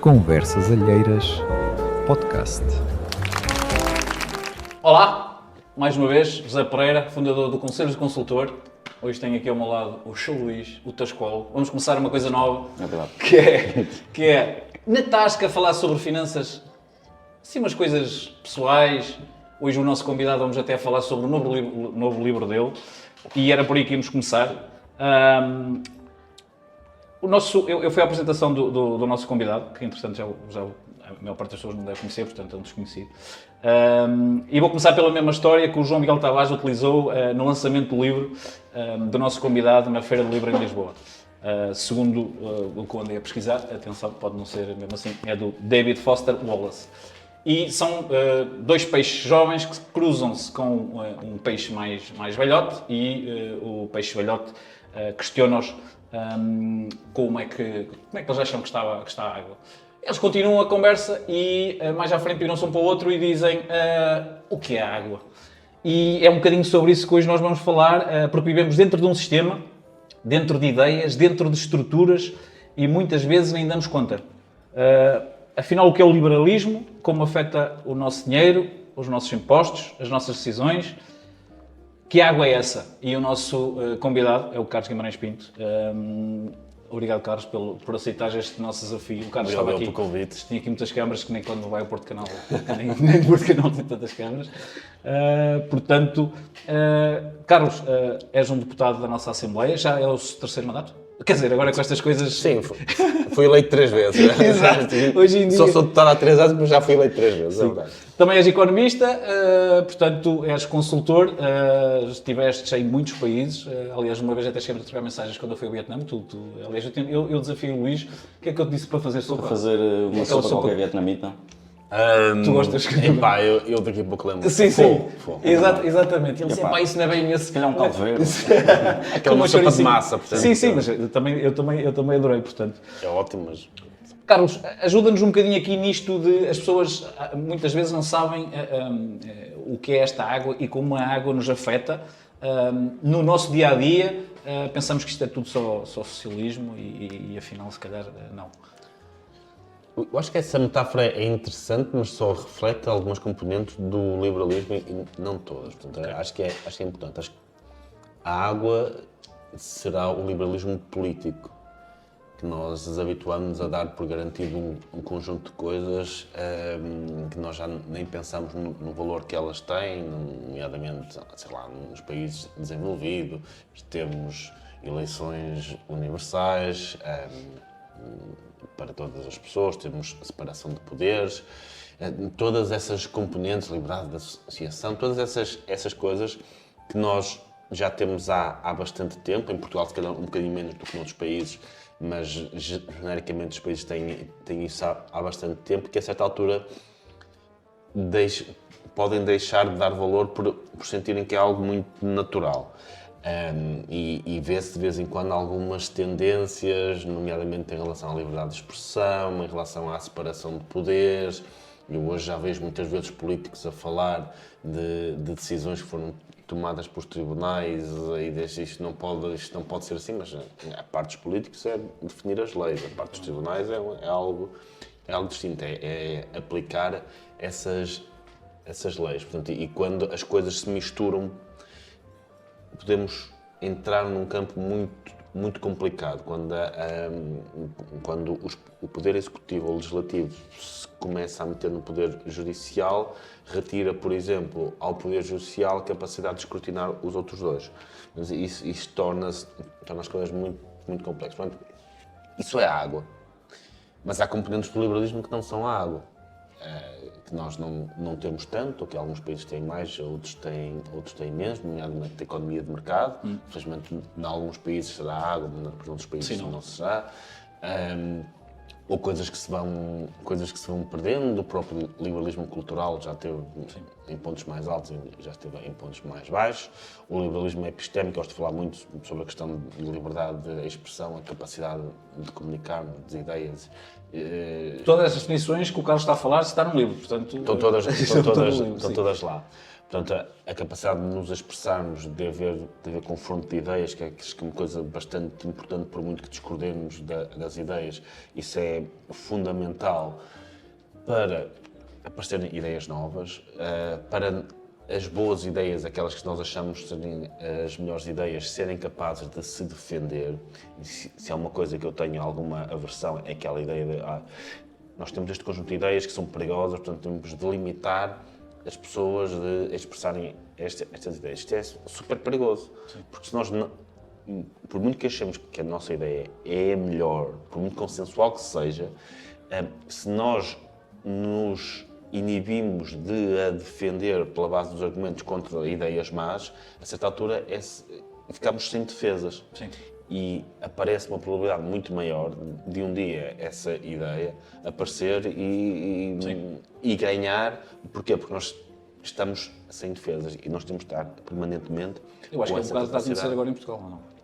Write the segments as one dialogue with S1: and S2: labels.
S1: Conversas Alheiras Podcast.
S2: Olá, mais uma vez, José Pereira, fundador do Conselho de Consultor. Hoje tenho aqui ao meu lado o Sr. Luís, o Tascolo. Vamos começar uma coisa nova, que é na tasca falar sobre finanças, assim umas coisas pessoais. Hoje o nosso convidado vamos até falar sobre o novo livro dele e era por aí que íamos começar. Eu fui à apresentação do nosso convidado, que entretanto já a maior parte das pessoas não deve conhecer, portanto é um desconhecido. E vou começar pela mesma história que o João Miguel Tavares utilizou no lançamento do livro do nosso convidado na Feira do Livro em Lisboa. Segundo o que eu andei a pesquisar, atenção, pode não ser mesmo assim, é do David Foster Wallace. E são dois peixes jovens que cruzam-se com um peixe mais velhote e o peixe velhote questiona-os como é que eles acham que está a água. Eles continuam a conversa e mais à frente viram-se um para o outro e dizem o que é a água? E é um bocadinho sobre isso que hoje nós vamos falar, porque vivemos dentro de um sistema, dentro de ideias, dentro de estruturas e muitas vezes nem damos conta. Afinal, o que é o liberalismo? Como afeta o nosso dinheiro, os nossos impostos, as nossas decisões? Que água é essa? E o nosso convidado é o Carlos Guimarães Pinto. Obrigado, Carlos, por aceitar este nosso desafio. O Carlos estava aqui.
S3: Pelo convite.
S2: Tinha aqui muitas câmaras, que nem quando vai ao Porto Canal, nem Porto Canal tem tantas câmaras. Portanto, Carlos, és um deputado da nossa Assembleia, já é o terceiro mandato? Quer dizer, agora com estas coisas...
S3: Sim, fui eleito 3 vezes.
S2: Exato. Hoje em dia...
S3: Só sou deputado há 3 anos, mas já fui eleito 3 vezes, é verdade.
S2: Também és economista, portanto és consultor, estiveste em muitos países, aliás uma vez até cheguei a trocar mensagens quando eu fui ao Vietnã, aliás eu desafio o Luís, o que é que eu te disse para fazer sopa?
S4: Para fazer uma sopa qualquer vietnamita.
S2: Tu gostas de
S3: Epá, eu daqui a pouco lembro.
S2: Sim.
S3: Fogo.
S2: Exatamente. Ele disse,
S4: Epá,
S2: pá, isso não é bem esse...
S4: Se calhar um caldo verde.
S3: Aquela
S2: Como
S3: sopa de
S2: chouricinho.
S3: massa, portanto.
S2: Sim, mas eu também adorei, portanto.
S3: É ótimo, mas...
S2: Carlos, ajuda-nos um bocadinho aqui nisto de as pessoas muitas vezes não sabem o que é esta água e como a água nos afeta. No nosso dia-a-dia, pensamos que isto é tudo só socialismo e afinal, se calhar, não.
S3: Eu acho que essa metáfora é interessante, mas só reflete algumas componentes do liberalismo e não todas. Portanto, acho que é importante. Acho que a água será o liberalismo político, que nós nos habituamos a dar por garantido um conjunto de coisas que nós já nem pensamos no valor que elas têm, nomeadamente, sei lá, nos países desenvolvidos, temos eleições universais para todas as pessoas, temos separação de poderes, todas essas componentes, liberdade de associação, todas essas coisas que nós já temos há bastante tempo, em Portugal se calhar um bocadinho menos do que noutros países, mas genericamente os países têm isso há bastante tempo, que a certa altura podem deixar de dar valor por sentirem que é algo muito natural. E vê-se de vez em quando algumas tendências, nomeadamente em relação à liberdade de expressão, em relação à separação de poderes. Eu hoje já vejo muitas vezes políticos a falar de decisões que foram tomadas pelos tribunais e isto não pode ser assim, mas a parte dos políticos é definir as leis, a parte dos tribunais é algo distinto, é aplicar essas leis. Portanto, e quando as coisas se misturam, podemos entrar num campo muito complicado, quando o poder executivo ou legislativo se começa a meter no poder judicial, retira, por exemplo, ao poder judicial a capacidade de escrutinar os outros dois. Mas isso torna as coisas muito complexas. Portanto, isso é a água. Mas há componentes do liberalismo que não são a água. Que nós não temos tanto, ou que alguns países têm mais, outros têm menos, nomeadamente a economia de mercado. Infelizmente, em alguns países será água, mas em outros países não será. Ou coisas que se vão perdendo. O próprio liberalismo cultural já esteve em pontos mais altos e já esteve em pontos mais baixos. O liberalismo epistémico, gosto de falar muito sobre a questão de liberdade de expressão, a capacidade de comunicar as ideias.
S2: Todas as definições que o Carlos está a falar está no livro, portanto...
S3: Estão todas lá. Portanto, a capacidade de nos expressarmos, de haver confronto de ideias, que é uma coisa bastante importante, por muito que discordemos das ideias, isso é fundamental para aparecerem ideias novas, para as boas ideias, aquelas que nós achamos serem as melhores ideias, serem capazes de se defender. E se há uma coisa que eu tenho alguma aversão, é aquela ideia de nós temos este conjunto de ideias que são perigosas, portanto temos de limitar as pessoas de expressarem estas ideias. Isto é super perigoso, porque se nós, por muito que achemos que a nossa ideia é a melhor, por muito consensual que seja, se nós nos inibimos de a defender pela base dos argumentos contra ideias más, a certa altura ficamos sem defesas.
S2: Sim.
S3: E aparece uma probabilidade muito maior de um dia essa ideia aparecer e ganhar. Porquê? Porque nós estamos sem defesas e nós temos de estar permanentemente.
S2: Eu acho
S3: com
S2: que é um
S3: essa
S2: bocado está a acontecer
S3: capacidade.
S2: agora em Portugal, ou não?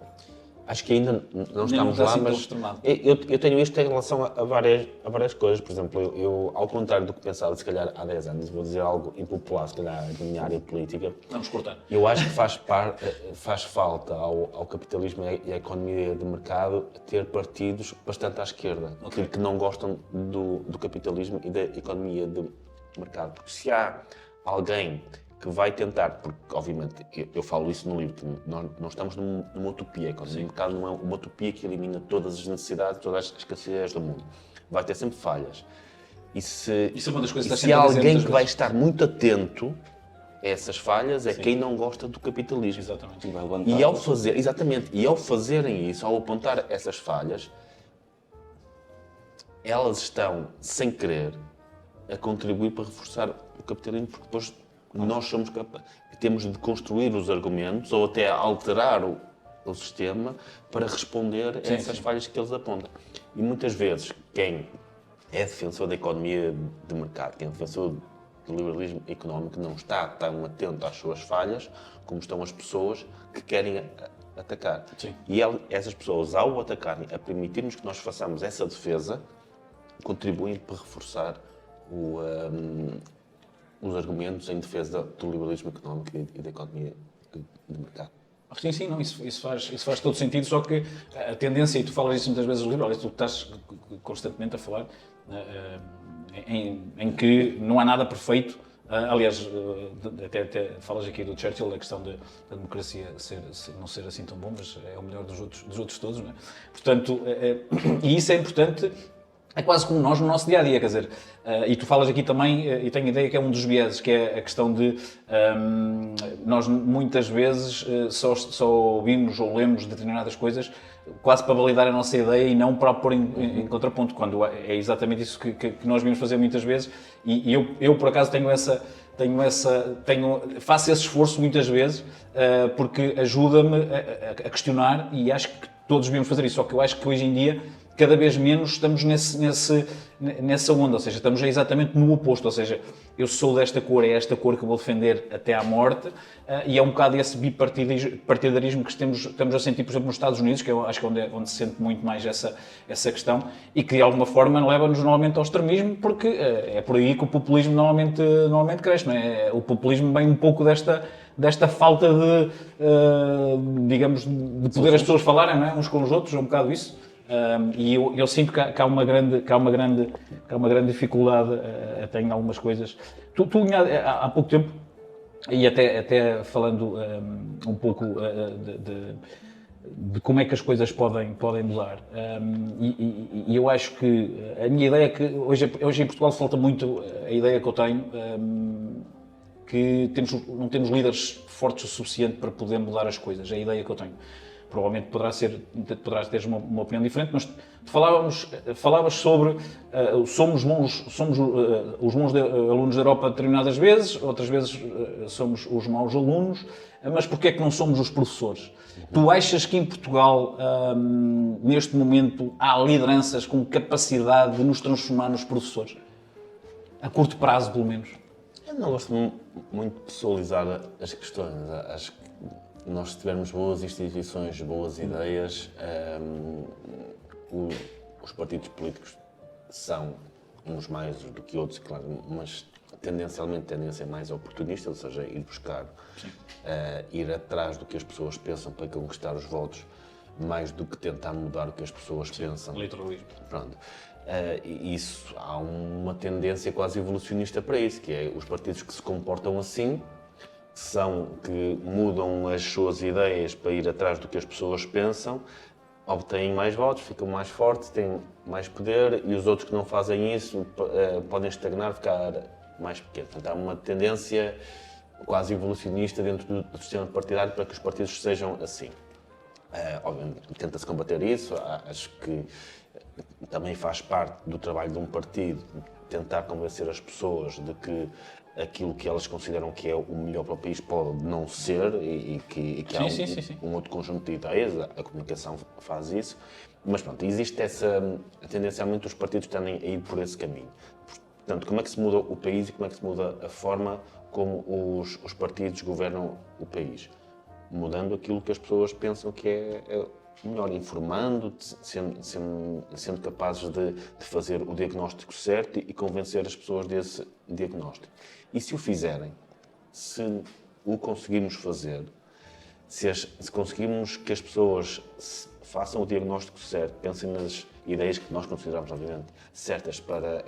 S3: Acho que ainda não estamos
S2: está
S3: lá,
S2: assim tão
S3: mas
S2: extremado.
S3: eu tenho isto em relação a várias coisas. Por exemplo, eu, ao contrário do que pensava, se calhar há 10 anos, vou dizer algo impopular, se calhar na minha área política.
S2: Vamos cortar.
S3: Eu acho que faz falta ao capitalismo e à economia de mercado ter partidos bastante à esquerda, que não gostam do capitalismo e da economia de mercado. Porque se há alguém que vai tentar, porque obviamente eu falo isso no livro, que nós não estamos numa utopia, a economia de mercado não é uma utopia que elimina todas as necessidades, todas as escassez do mundo. Vai ter sempre falhas.
S2: Isso é uma das coisas que
S3: se
S2: está
S3: há
S2: sempre a dizer
S3: alguém
S2: muitas
S3: que vai
S2: vezes.
S3: estar muito atento a essas falhas, é quem não gosta do capitalismo.
S2: Exatamente.
S4: E vai levantar.
S3: E ao fazerem isso, ao apontar essas falhas, elas estão, sem querer, a contribuir para reforçar o capitalismo, porque depois nós somos capazes, temos de construir os argumentos ou até alterar o sistema para responder a essas falhas que eles apontam. E muitas vezes quem é defensor da economia de mercado, quem é defensor do liberalismo económico, não está tão atento às suas falhas como estão as pessoas que querem atacar.
S2: Sim.
S3: E essas pessoas, ao atacarem, a permitirmos que nós façamos essa defesa, contribuem para reforçar os argumentos em defesa do liberalismo económico e da economia de mercado.
S2: Sim, não, isso faz todo sentido, só que a tendência, e tu falas isso muitas vezes no livro, tu estás constantemente a falar em que não há nada perfeito. Aliás, até falas aqui do Churchill, da questão da democracia não ser assim tão bom, mas é o melhor dos outros todos, não é? Portanto, e isso é importante. É quase como nós no nosso dia-a-dia, quer dizer, e tu falas aqui também, e tenho a ideia que é um dos vieses, que é a questão de nós muitas vezes só ouvimos ou lemos determinadas coisas quase para validar a nossa ideia e não para pôr em contraponto, quando é exatamente isso que nós vimos fazer muitas vezes, e eu por acaso faço esse esforço muitas vezes, porque ajuda-me a questionar, e acho que todos devíamos fazer isso, só que eu acho que hoje em dia cada vez menos estamos nessa onda, ou seja, estamos exatamente no oposto, ou seja, eu sou desta cor, é esta cor que eu vou defender até à morte, e é um bocado esse bipartidarismo que estamos a sentir, por exemplo, nos Estados Unidos, que eu acho que é onde se sente muito mais essa questão, e que de alguma forma leva-nos normalmente ao extremismo, porque é por aí que o populismo normalmente cresce, não é? O populismo vem um pouco desta falta de, digamos, de poder as pessoas falarem, não é? Uns com os outros, é um bocado isso. E eu sinto que há uma grande dificuldade até em algumas coisas. Tu há pouco tempo, e até falando um pouco de como é que as coisas podem mudar, e eu acho que a minha ideia é que hoje em Portugal falta muito a ideia que eu tenho, que não temos líderes fortes o suficiente para poder mudar as coisas, é a ideia que eu tenho. Provavelmente poderás ter uma opinião diferente, mas falavas sobre somos os bons alunos da Europa determinadas vezes, outras vezes somos os maus alunos, mas porquê é que não somos os professores? Tu achas que em Portugal, neste momento, há lideranças com capacidade de nos transformar nos professores? A curto prazo, pelo menos.
S3: Eu não gosto muito de pessoalizar as questões. Acho que nós, se tivermos boas instituições, boas ideias, os partidos políticos são uns mais do que outros, claro, mas tendencialmente tendência mais oportunista, ou seja, ir buscar, ir atrás do que as pessoas pensam para conquistar os votos, mais do que tentar mudar o que as pessoas pensam.
S2: Literalismo.
S3: Pronto. Há uma tendência quase evolucionista para isso, que é os partidos que se comportam assim, que mudam as suas ideias para ir atrás do que as pessoas pensam, obtêm mais votos, ficam mais fortes, têm mais poder, e os outros que não fazem isso podem estagnar, ficar mais pequenos. Portanto, há uma tendência quase evolucionista dentro do sistema partidário para que os partidos sejam assim. Obviamente, tenta-se combater isso. Acho que também faz parte do trabalho de um partido tentar convencer as pessoas de que aquilo que elas consideram que é o melhor para o país pode não ser e que há um outro conjunto de ideias. A comunicação faz isso. Mas pronto, existe tendencialmente os partidos tendem a ir por esse caminho. Portanto, como é que se muda o país e como é que se muda a forma como os partidos governam o país? Mudando aquilo que as pessoas pensam que é melhor, informando, sendo capazes de fazer o diagnóstico certo e convencer as pessoas desse diagnóstico. E se o fizerem, se o conseguirmos fazer, se conseguirmos que as pessoas façam o diagnóstico certo, pensem nas ideias que nós consideramos, obviamente, certas para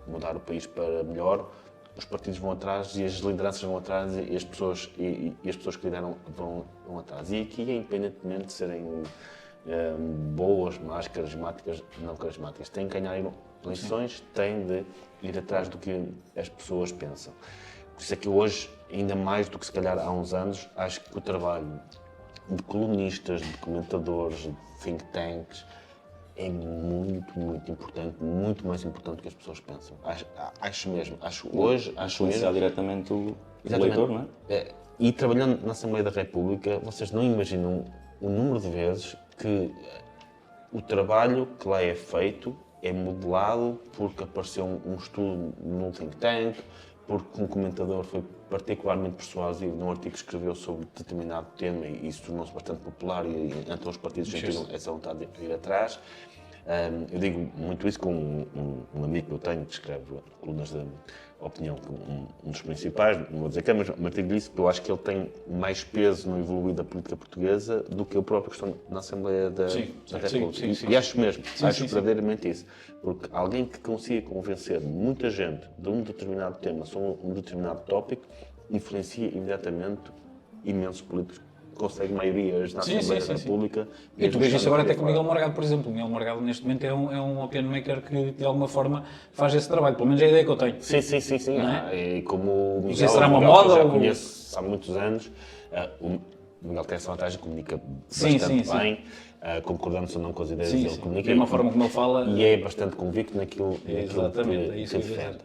S3: mudar o país para melhor, os partidos vão atrás e as lideranças vão atrás e as pessoas que lideram vão atrás. E aqui, independentemente de serem boas, más, carismáticas, não carismáticas, têm que ganhar eleições, têm de ir atrás do que as pessoas pensam. Por isso é que hoje, ainda mais do que se calhar há uns anos, acho que o trabalho de colunistas, de comentadores, de think tanks, é muito importante, muito mais importante do que as pessoas pensam. Acho mesmo.
S4: Influenciar diretamente o eleitor, não é?
S3: E trabalhando na Assembleia da República, vocês não imaginam o número de vezes que o trabalho que lá é feito é modelado porque apareceu um estudo num think tank, porque um comentador foi particularmente persuasivo num artigo que escreveu sobre determinado tema e isso tornou-se bastante popular e então os partidos sentiram essa vontade de ir atrás. Eu digo muito isso com um amigo que eu tenho que escreve colunas de opinião, um dos principais, não vou dizer que é, mas digo isso porque eu acho que ele tem mais peso no evoluir da política portuguesa do que eu próprio que estou na Assembleia da República. E acho mesmo, acho verdadeiramente isso. Porque alguém que consiga convencer muita gente de um determinado tema sobre um determinado tópico influencia imediatamente imensos políticos. Consegue maiorias na Assembleia da República.
S2: E tu vês isso agora até com o Miguel Morgado, por exemplo. O Miguel Morgado, neste momento, é um opinion maker que, de alguma forma, faz esse trabalho. Pelo menos é a ideia que eu tenho.
S3: Sim.
S2: Não é?
S3: E como o Miguel,
S2: será uma moda
S3: que eu já
S2: ou...
S3: conheço há muitos anos, o Miguel tem essa vantagem, comunica bastante bem, concordando ou não com as ideias dele, comunica.
S2: É uma forma como ele fala...
S3: E é bastante convicto naquilo que defende.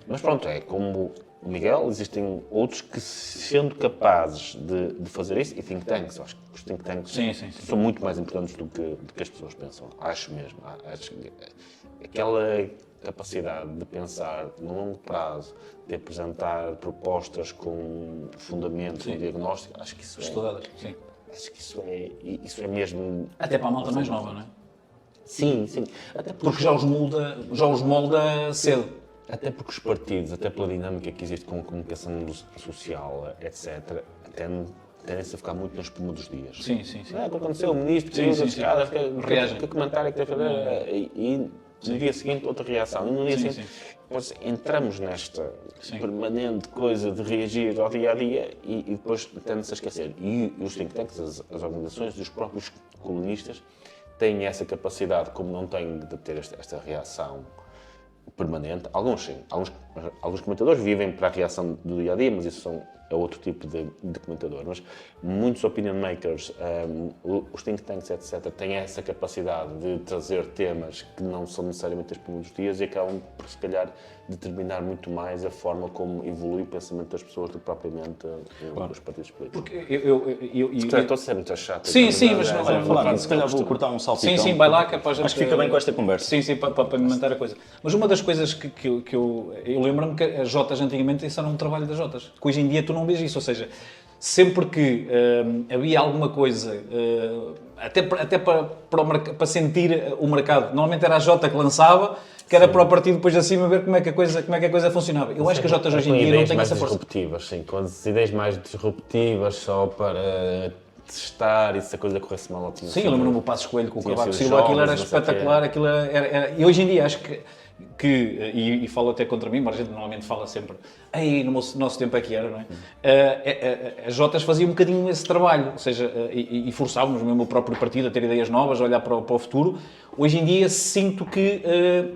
S3: Mas pronto, é como... o Miguel, existem outros que, sendo capazes de fazer isso, e think tanks, acho que os think tanks são muito mais importantes do que as pessoas pensam, acho mesmo. Acho que aquela capacidade de pensar no longo prazo, de apresentar propostas com fundamento, com diagnóstico, acho que isso
S2: estudadas,
S3: acho que isso é mesmo...
S2: Até para a malta mais nova, não é?
S3: Sim.
S2: Até porque já os molda cedo.
S3: Até porque os partidos, até pela dinâmica que existe com a comunicação social, etc., tendem-se a ficar muito na espuma dos dias.
S2: Sim.
S3: O que aconteceu, o ministro, que comentário que teve a fazer, e no dia seguinte outra reação. E no dia seguinte, depois entramos nesta permanente coisa de reagir ao dia-a-dia e depois tende-se a esquecer. E os think tanks, as organizações, os próprios colunistas, têm essa capacidade, como não têm, de ter esta reação permanente. Alguns comentadores vivem para a reação do dia-a-dia, mas isso é outro tipo de comentador. Mas muitos opinion makers, os think tanks, etc., têm essa capacidade de trazer temas que não são necessariamente as primeiros dias e acabam por, se calhar, determinar muito mais a forma como evolui o pensamento das pessoas do que propriamente os partidos políticos.
S2: Porque
S3: estou a ser muito chato.
S2: Sim, mas não vamos
S4: falar. Se calhar vou cortar um salpicão.
S2: Sim, vai lá que é para a gente...
S4: Acho que fica bem com esta conversa.
S2: Sim, para alimentar a coisa. Mas uma das coisas que eu lembro-me que as Jotas antigamente isso era um trabalho das Jotas. Que hoje em dia tu não vês isso, ou seja, sempre que havia alguma coisa, até para sentir o mercado, normalmente era a Jota que lançava que era para o partido depois acima ver como é que a coisa funcionava. Eu acho que a Jotas hoje em dia não tem essa força.
S3: Disruptivas, sim, com as ideias mais disruptivas só para testar e se a coisa corresse mal.
S2: Sim, eu lembro-me do Passos Coelho com o Cavaco
S3: sido
S2: Silva, aquilo era
S3: jovens, não sei o quê.
S2: espetacular, aquilo era... E hoje em dia acho e falo até contra mim, mas a gente normalmente fala sempre, aí no nosso tempo é que era, não é? As Jotas faziam um bocadinho esse trabalho, ou seja, e forçávamos mesmo o próprio partido a ter ideias novas, a olhar para o futuro. Hoje em dia sinto que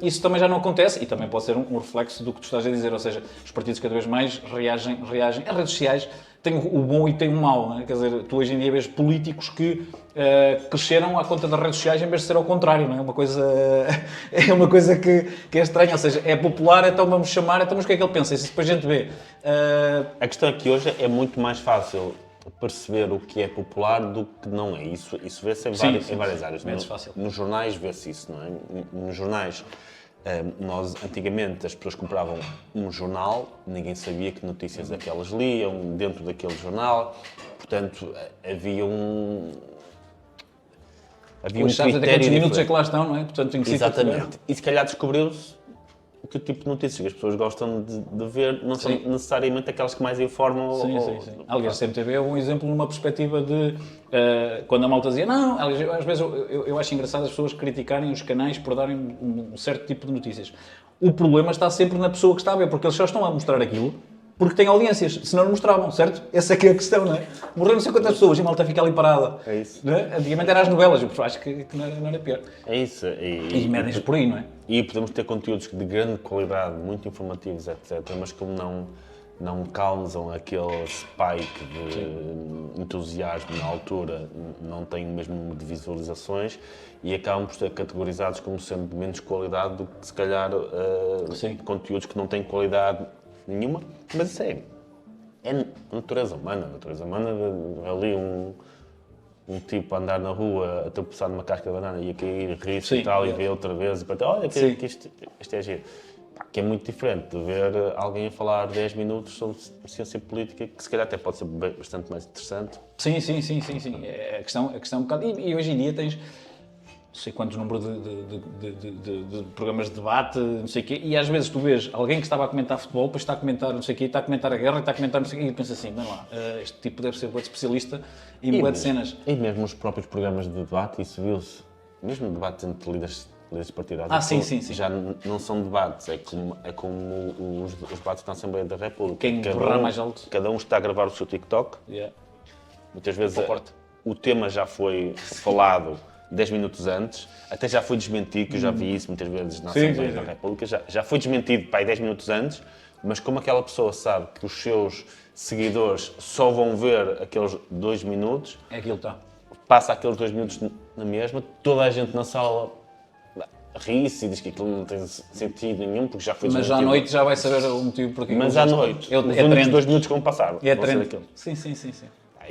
S2: isso também já não acontece, e também pode ser um reflexo do que tu estás a dizer, ou seja, os partidos cada vez mais reagem às redes sociais. Tem o bom e tem o mau, não é? Quer dizer, tu hoje em dia vês políticos que cresceram à conta das redes sociais em vez de ser ao contrário, não é? É uma coisa que é estranha, ou seja, é popular, então vamos chamar, então mas o que é que ele pensa? Isso depois a gente vê.
S3: A questão é que hoje é muito mais fácil perceber o que é popular do que não é. Isso vê-se em várias áreas.
S2: Menos fácil.
S3: Nos jornais vê-se isso, não é? Nos jornais, nós antigamente as pessoas compravam um jornal, ninguém sabia que notícias aquelas liam dentro daquele jornal, portanto havia um
S2: sabes até quantos minutos é
S3: diferente.
S2: que lá estão, não é? Portanto, em
S3: Exatamente. E se calhar descobriu-se que o tipo de notícias que as pessoas gostam de ver não são necessariamente aquelas que mais informam.
S2: Sim. Aliás, a CMTV é um exemplo numa perspectiva de quando a malta dizia, não, aliás, às vezes eu acho engraçado as pessoas criticarem os canais por darem um certo tipo de notícias. O problema está sempre na pessoa que está a ver, porque eles só estão a mostrar aquilo porque têm audiências, senão não mostravam, certo? Essa é que é a questão, não é? Morreram não sei quantas pessoas e a malta fica ali parada.
S3: É isso.
S2: Não é? Antigamente era as novelas, eu acho que não era pior.
S3: É isso.
S2: E medem-se por aí, não é?
S3: E podemos ter conteúdos de grande qualidade, muito informativos, etc., mas como não causam aquele spike de entusiasmo na altura, não têm o mesmo número de visualizações e acabam por ser categorizados como sendo de menos qualidade do que, se calhar, conteúdos que não têm qualidade nenhuma. Mas isso é natureza humana. A natureza humana, ali um tipo a andar na rua, a tropeçar numa casca de banana e a cair, rir-se e tal, e ver outra vez, e para olha, que isto é giro. Pá, que é muito diferente de ver alguém a falar 10 minutos sobre ciência política, que se calhar até pode ser bastante mais interessante.
S2: Sim. A questão é um bocado... E hoje em dia tens não sei quantos números de programas de debate, não sei o quê, e às vezes tu vês alguém que estava a comentar futebol, depois está a comentar não sei o quê, está a comentar a guerra, está a comentar não sei o quê, e pensa assim, bem lá, este tipo deve ser bué de especialista em bué de cenas.
S3: E mesmo os próprios programas de debate, isso viu-se, mesmo debates entre líderes partidários,
S2: sim.
S3: Já não são debates, é como os debates na Assembleia da República.
S2: Quem berrar mais alto.
S3: Cada um está a gravar o seu TikTok, muitas vezes o tema já foi falado 10 minutos antes, até já foi desmentido, que eu já vi isso muitas vezes na Assembleia da República, já foi desmentido 10 minutos antes, mas como aquela pessoa sabe que os seus seguidores só vão ver aqueles 2 minutos,
S2: É aquilo que está.
S3: passa aqueles 2 minutos na mesma, toda a gente na sala ri-se e diz que aquilo não tem sentido nenhum, porque já foi desmentido.
S2: Mas à noite já vai saber o motivo porque...
S3: Mas à noite, os únicos 2 minutos que vão passar.
S2: É
S3: vão ser
S2: trend.
S3: aquilo.
S2: Sim.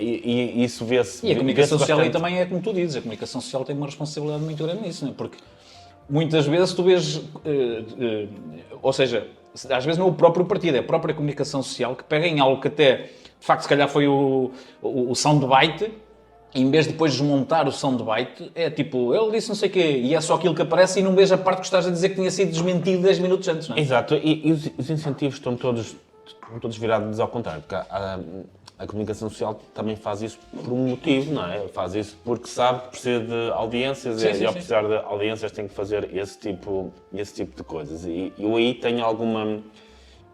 S3: E isso vê-se.
S2: E a comunicação
S3: vê-se
S2: social aí
S3: bastante.
S2: também é como tu dizes, a comunicação social tem uma responsabilidade muito grande nisso, não é? Porque muitas vezes tu vês, ou seja, às vezes não é o próprio partido, é a própria comunicação social que pega em algo que até, de facto, se calhar foi o soundbite, e em vez de depois desmontar o soundbite, é tipo, ele disse não sei o quê, e é só aquilo que aparece e não vês a parte que estás a dizer que tinha sido desmentido 10 minutos antes, não é?
S3: Exato, e os incentivos estão todos virados ao contrário, porque a comunicação social também faz isso por um motivo, não é? Faz isso porque sabe que precisa de audiências e ao precisar de audiências tem que fazer esse tipo de coisas. E eu aí tenho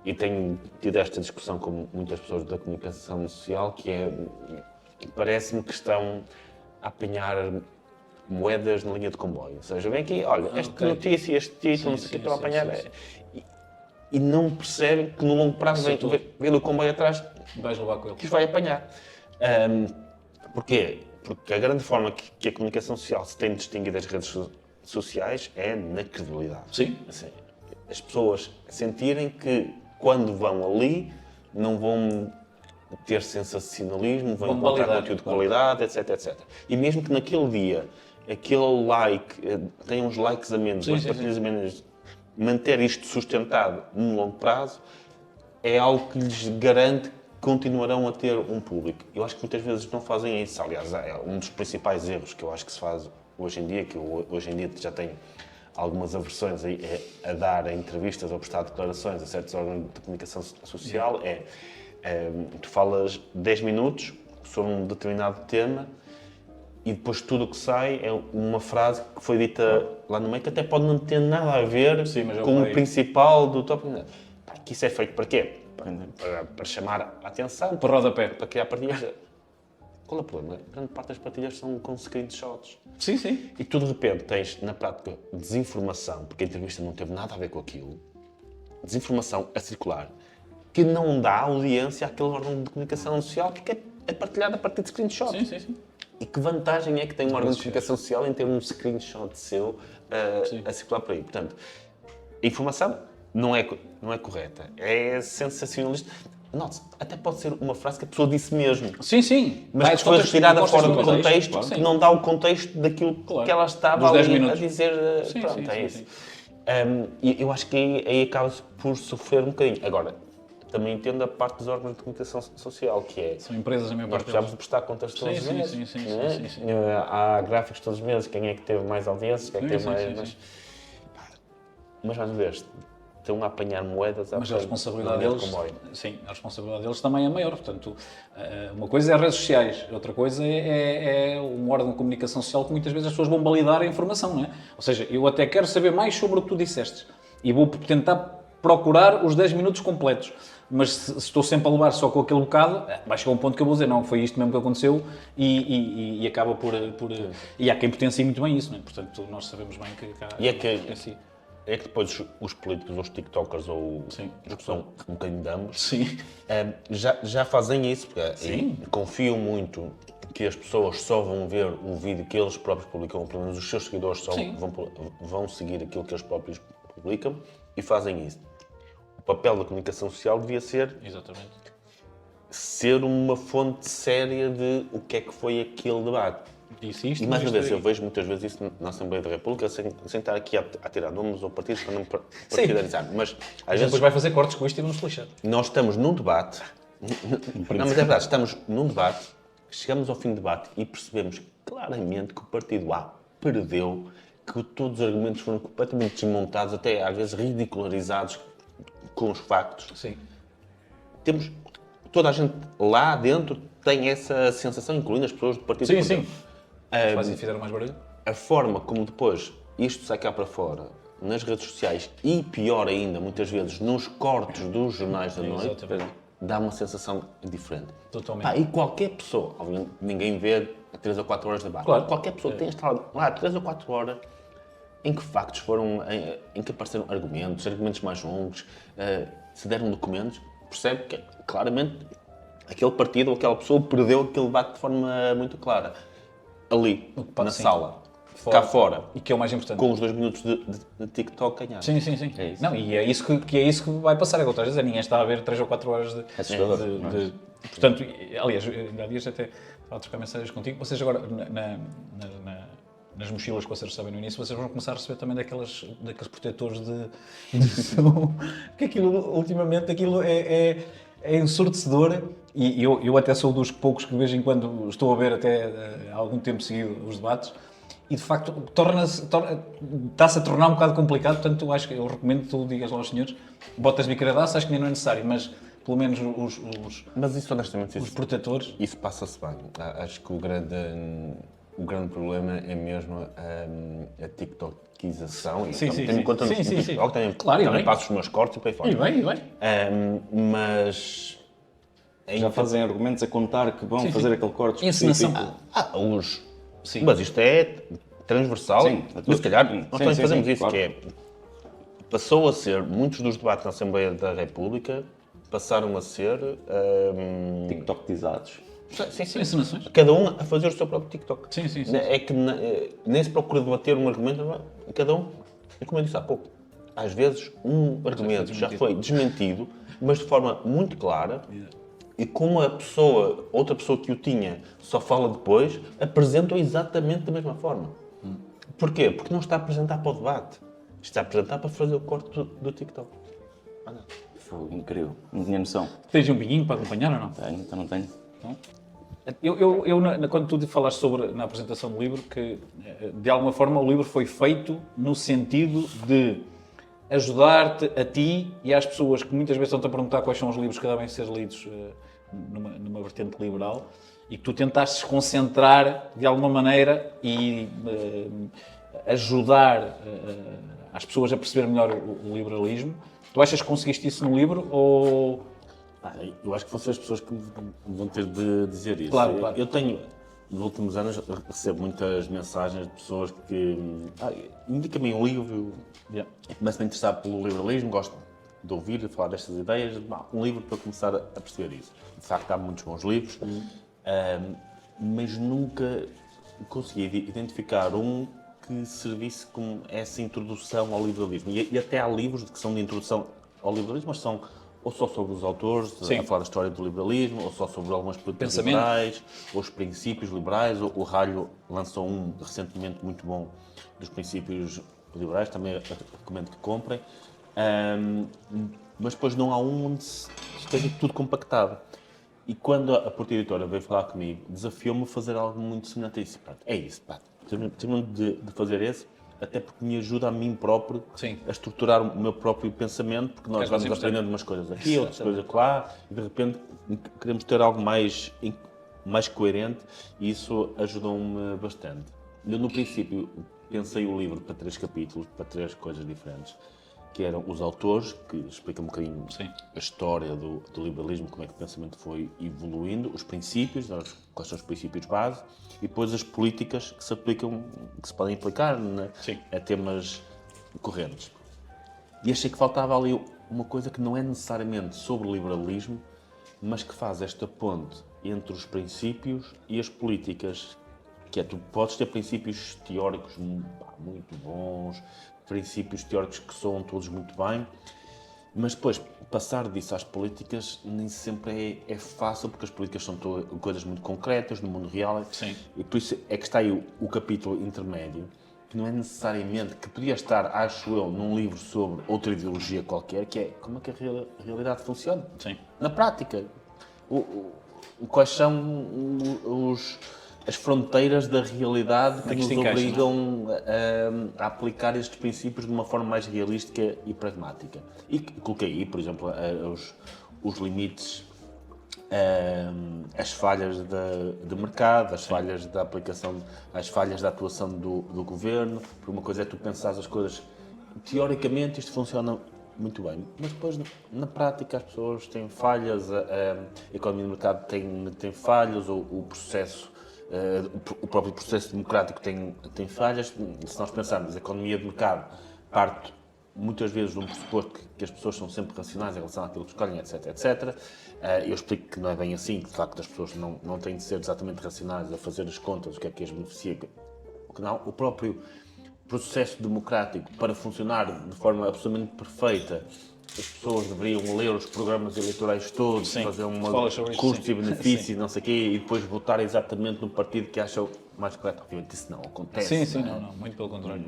S3: e tenho tido esta discussão com muitas pessoas da comunicação social, que parece-me que estão a apanhar moedas na linha de comboio. Ou seja, vem aqui, olha, esta notícia, este título, não sei o que, estão a apanhar. E não percebem que no longo prazo vem o comboio atrás,
S2: Vais levar com ele.
S3: que os vai apanhar. Porquê? Porque a grande forma que a comunicação social se tem distinguido das redes sociais é na credibilidade.
S2: Sim.
S3: Assim, as pessoas sentirem que quando vão ali não vão ter sensacionalismo, vão encontrar
S2: validar,
S3: conteúdo de qualidade, etc. E mesmo que naquele dia aquele like tenha uns likes a menos, umas partilhas a menos, manter isto sustentado no longo prazo é algo que lhes garante que continuarão a ter um público. Eu acho que muitas vezes não fazem isso. Aliás, é um dos principais erros que eu acho que se faz hoje em dia, que eu hoje em dia já tenho algumas aversões a dar entrevistas ou prestar declarações a certos órgãos de comunicação social, tu falas 10 minutos sobre um determinado tema e depois tudo o que sai é uma frase que foi dita lá no meio que até pode não ter nada a ver com o principal do tópico. Que isso é feito para quê? Para chamar a atenção.
S2: Para rodapé.
S3: Para criar partilhas. Qual é o problema? Grande parte das partilhas são com screenshots.
S2: Sim, sim.
S3: E tu de repente tens, na prática, desinformação, porque a entrevista não teve nada a ver com aquilo, desinformação a circular, que não dá audiência àquele órgão de comunicação social, porque é partilhado a partir de screenshots.
S2: Sim, sim, sim.
S3: E que vantagem é que tem um órgão de comunicação social em ter um screenshot seu a circular por aí? Portanto, a informação não é correta, é sensacionalista. Note-se, até pode ser uma frase que a pessoa disse mesmo.
S2: Sim, sim.
S3: Mas que foi retirada fora do contexto,
S2: claro.
S3: que não dá o contexto daquilo que ela estava ali a dizer.
S2: Sim,
S3: pronto,
S2: sim,
S3: é
S2: sim,
S3: isso.
S2: sim.
S3: E eu acho que aí acaba-se por sofrer um bocadinho. Agora, também entendo a parte dos órgãos de comunicação social, que é...
S2: São empresas a minha
S3: Nós
S2: parte
S3: precisamos de prestar contas todos os meses.
S2: Sim.
S3: Há gráficos todos os meses, quem é que teve mais audiências, quem é que teve mais...
S2: Sim.
S3: Mas mais uma vez, estão a apanhar moedas
S2: Mas a responsabilidade
S3: no
S2: deles,
S3: comboio.
S2: sim, a responsabilidade deles também é maior. Portanto, uma coisa é as redes sociais, outra coisa é um órgão de comunicação social que muitas vezes as pessoas vão validar a informação, não é? Ou seja, eu até quero saber mais sobre o que tu disseste e vou tentar procurar os 10 minutos completos. Mas se estou sempre a levar só com aquele bocado, vai chegar um ponto que eu vou dizer, não, foi isto mesmo que aconteceu e acaba por... E há quem potencie muito bem isso, não é? Portanto, nós sabemos bem que...
S3: É que depois os políticos, os tiktokers ou
S2: Sim.
S3: os que são um bocadinho de ambos,
S2: Sim.
S3: já fazem isso, porque confiam muito que as pessoas só vão ver o vídeo que eles próprios publicam, ou pelo menos os seus seguidores só vão seguir aquilo que eles próprios publicam e fazem isso. O papel da comunicação social devia ser
S2: Exatamente.
S3: ser uma fonte séria de o que é que foi aquele debate.
S2: Disse isto,
S3: E mais uma
S2: isto
S3: vez, eu vejo muitas vezes isso na Assembleia da República, sem estar aqui a tirar nomes ou partidos para não partidarizar. Mas às vezes
S2: depois vai fazer cortes com isto e vamos lixar.
S3: nós estamos num debate, não, mas é verdade, estamos num debate, chegamos ao fim do debate e percebemos claramente que o partido A perdeu, que todos os argumentos foram completamente desmontados, até às vezes ridicularizados com os factos.
S2: Sim.
S3: Temos, toda a gente lá dentro tem essa sensação, incluindo as pessoas do partido.
S2: Sim. Quase fizeram mais barulho.
S3: A forma como depois isto sai cá para fora, nas redes sociais e, pior ainda, muitas vezes, nos cortes dos jornais da noite,
S2: Exatamente.
S3: dá uma sensação diferente.
S2: Totalmente.
S3: E qualquer pessoa, obviamente ninguém vê 3 ou 4 horas de debate,
S2: Claro.
S3: qualquer pessoa tem estado lá 3 ou 4 horas em que factos foram, em que apareceram argumentos mais longos, se deram documentos, percebe que claramente aquele partido ou aquela pessoa perdeu aquele debate de forma muito clara. Ali, na sala, cá fora,
S2: E que é o mais importante.
S3: com os 2 minutos de TikTok ganhar.
S2: Sim.
S4: É isso.
S2: Não, e é isso que vai passar agora. Às vezes ninguém está a ver 3 ou 4 horas de...
S4: Assustador.
S2: Portanto, aliás, há dias até estava a trocar mensagens contigo. Vocês agora, nas mochilas que vocês recebem no início, vocês vão começar a receber também daqueles protetores de som. Que aquilo, ultimamente, é ensurdecedor. E eu até sou dos poucos que de vez em quando estou a ver até há algum tempo seguido os debates e de facto está-se a tornar um bocado complicado, portanto eu recomendo que tu digas lá aos senhores, botas bicaraço, acho que nem não é necessário, mas pelo menos
S3: Mas isso, honestamente,
S2: os protetores.
S3: Isso passa-se bem. Acho que o grande problema é mesmo a tiktokização.
S2: Sim.
S3: Tenho em conta no TikTok, também passo os meus cortes e para aí fora.
S2: E bem.
S3: Mas...
S4: Já fazem argumentos a contar que vão fazer aquele corte
S2: Encenação.
S4: específico.
S2: Sim.
S3: Mas isto é transversal.
S4: Sim.
S3: Mas se calhar nós também fazemos isso,
S4: claro.
S3: que é... Passou a ser, muitos dos debates na Assembleia da República passaram a ser...
S4: TikTokizados.
S3: Sim.
S2: Encenações.
S3: Cada um a fazer o seu próprio TikTok.
S2: Sim.
S3: É que nem se procura debater um argumento, cada um, é como eu disse há pouco, às vezes um argumento já foi desmentido, mas de forma muito clara, e como outra pessoa que o tinha só fala depois, apresenta-o exatamente da mesma forma. Porquê? Porque não está a apresentar para o debate, está a apresentar para fazer o corte do TikTok.
S4: Foi incrível. Não tinha noção.
S2: Tens um vinhinho para acompanhar ou não?
S4: Tenho, então não tenho.
S2: Então, Quando tu falaste na apresentação do livro, que de alguma forma o livro foi feito no sentido de ajudar-te a ti e às pessoas que muitas vezes estão-te a perguntar quais são os livros que devem ser lidos numa vertente liberal, e que tu tentastes concentrar de alguma maneira e ajudar as pessoas a perceber melhor o liberalismo. Tu achas que conseguiste isso no livro ou...
S3: Eu acho que vão ser as pessoas que vão ter de dizer isso.
S2: Claro.
S3: Eu tenho, nos últimos anos, recebo muitas mensagens de pessoas que indicam-me um livro e começam a interessar pelo liberalismo, gosto de ouvir e falar destas ideias. Um livro para começar a perceber isso. De facto, há muitos bons livros, mas nunca consegui identificar um que servisse como essa introdução ao liberalismo. E até há livros que são de introdução ao liberalismo, mas são ou só sobre os autores, a falar da história do liberalismo, ou só sobre algumas políticas liberais, ou os princípios liberais. O Ralho lançou um recentemente muito bom dos princípios liberais, também recomendo que comprem. Mas depois não há um onde esteja tudo compactado. E quando a Porta Editora veio falar comigo, desafiou-me a fazer algo muito semelhante a isso. É isso, termino de fazer esse, até porque me ajuda a mim próprio a estruturar o meu próprio pensamento, porque nós vamos aprendendo umas coisas aqui, outras coisas lá, e de repente queremos ter algo mais coerente, e isso ajudou-me bastante. Eu, no princípio, pensei o livro para 3 capítulos, para 3 coisas diferentes, que eram os autores, que explicam um bocadinho a história do liberalismo, como é que o pensamento foi evoluindo, os princípios, quais são os princípios base, e depois as políticas que se aplicam, que se podem aplicar a temas correntes. E achei que faltava ali uma coisa que não é necessariamente sobre o liberalismo, mas que faz esta ponte entre os princípios e as políticas, que é, tu podes ter princípios teóricos muito bons, princípios teóricos que soam todos muito bem, mas depois passar disso às políticas nem sempre é fácil, porque as políticas são coisas muito concretas no mundo real. E por isso é que está aí o capítulo intermédio, que não é necessariamente, que podia estar, acho eu, num livro sobre outra ideologia qualquer, que é como é que a realidade funciona. Na prática, quais são as fronteiras da realidade que nos obrigam a aplicar estes princípios de uma forma mais realística e pragmática. E coloquei aí, por exemplo, os limites, as falhas de mercado, as falhas da aplicação, as falhas da atuação do governo. Por uma coisa é tu pensares as coisas, teoricamente isto funciona muito bem, mas depois na prática as pessoas têm falhas, a economia do mercado tem falhas, o processo, o próprio processo democrático tem falhas. Se nós pensarmos, a economia de mercado parte muitas vezes de um pressuposto que as pessoas são sempre racionais em relação àquilo que escolhem, etc. Eu explico que não é bem assim, que de facto as pessoas não têm de ser exatamente racionais a fazer as contas, o que é que as beneficia, o que não. O próprio processo democrático, para funcionar de forma absolutamente perfeita, as pessoas deveriam ler os programas eleitorais todos, fazer custos e benefícios, não sei o quê, e depois votar exatamente no partido que acham mais correto. Obviamente isso não acontece.
S2: Não, muito pelo contrário.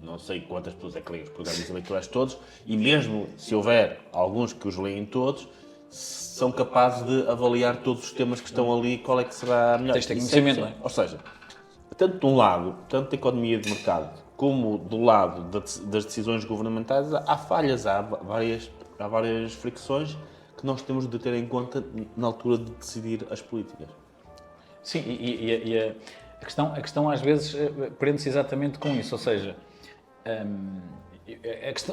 S3: Não sei quantas pessoas é que leem os programas eleitorais todos, e mesmo se houver alguns que os leem todos, são capazes de avaliar todos os temas que estão ali, qual é que será a melhor.
S2: Tens de ter conhecimento, não é?
S3: Ou seja, tanto de um lado, tanto da economia de mercado, como do lado das decisões governamentais, há falhas, há várias fricções que nós temos de ter em conta na altura de decidir as políticas.
S2: Sim, e a questão às vezes prende-se exatamente com isso, ou seja,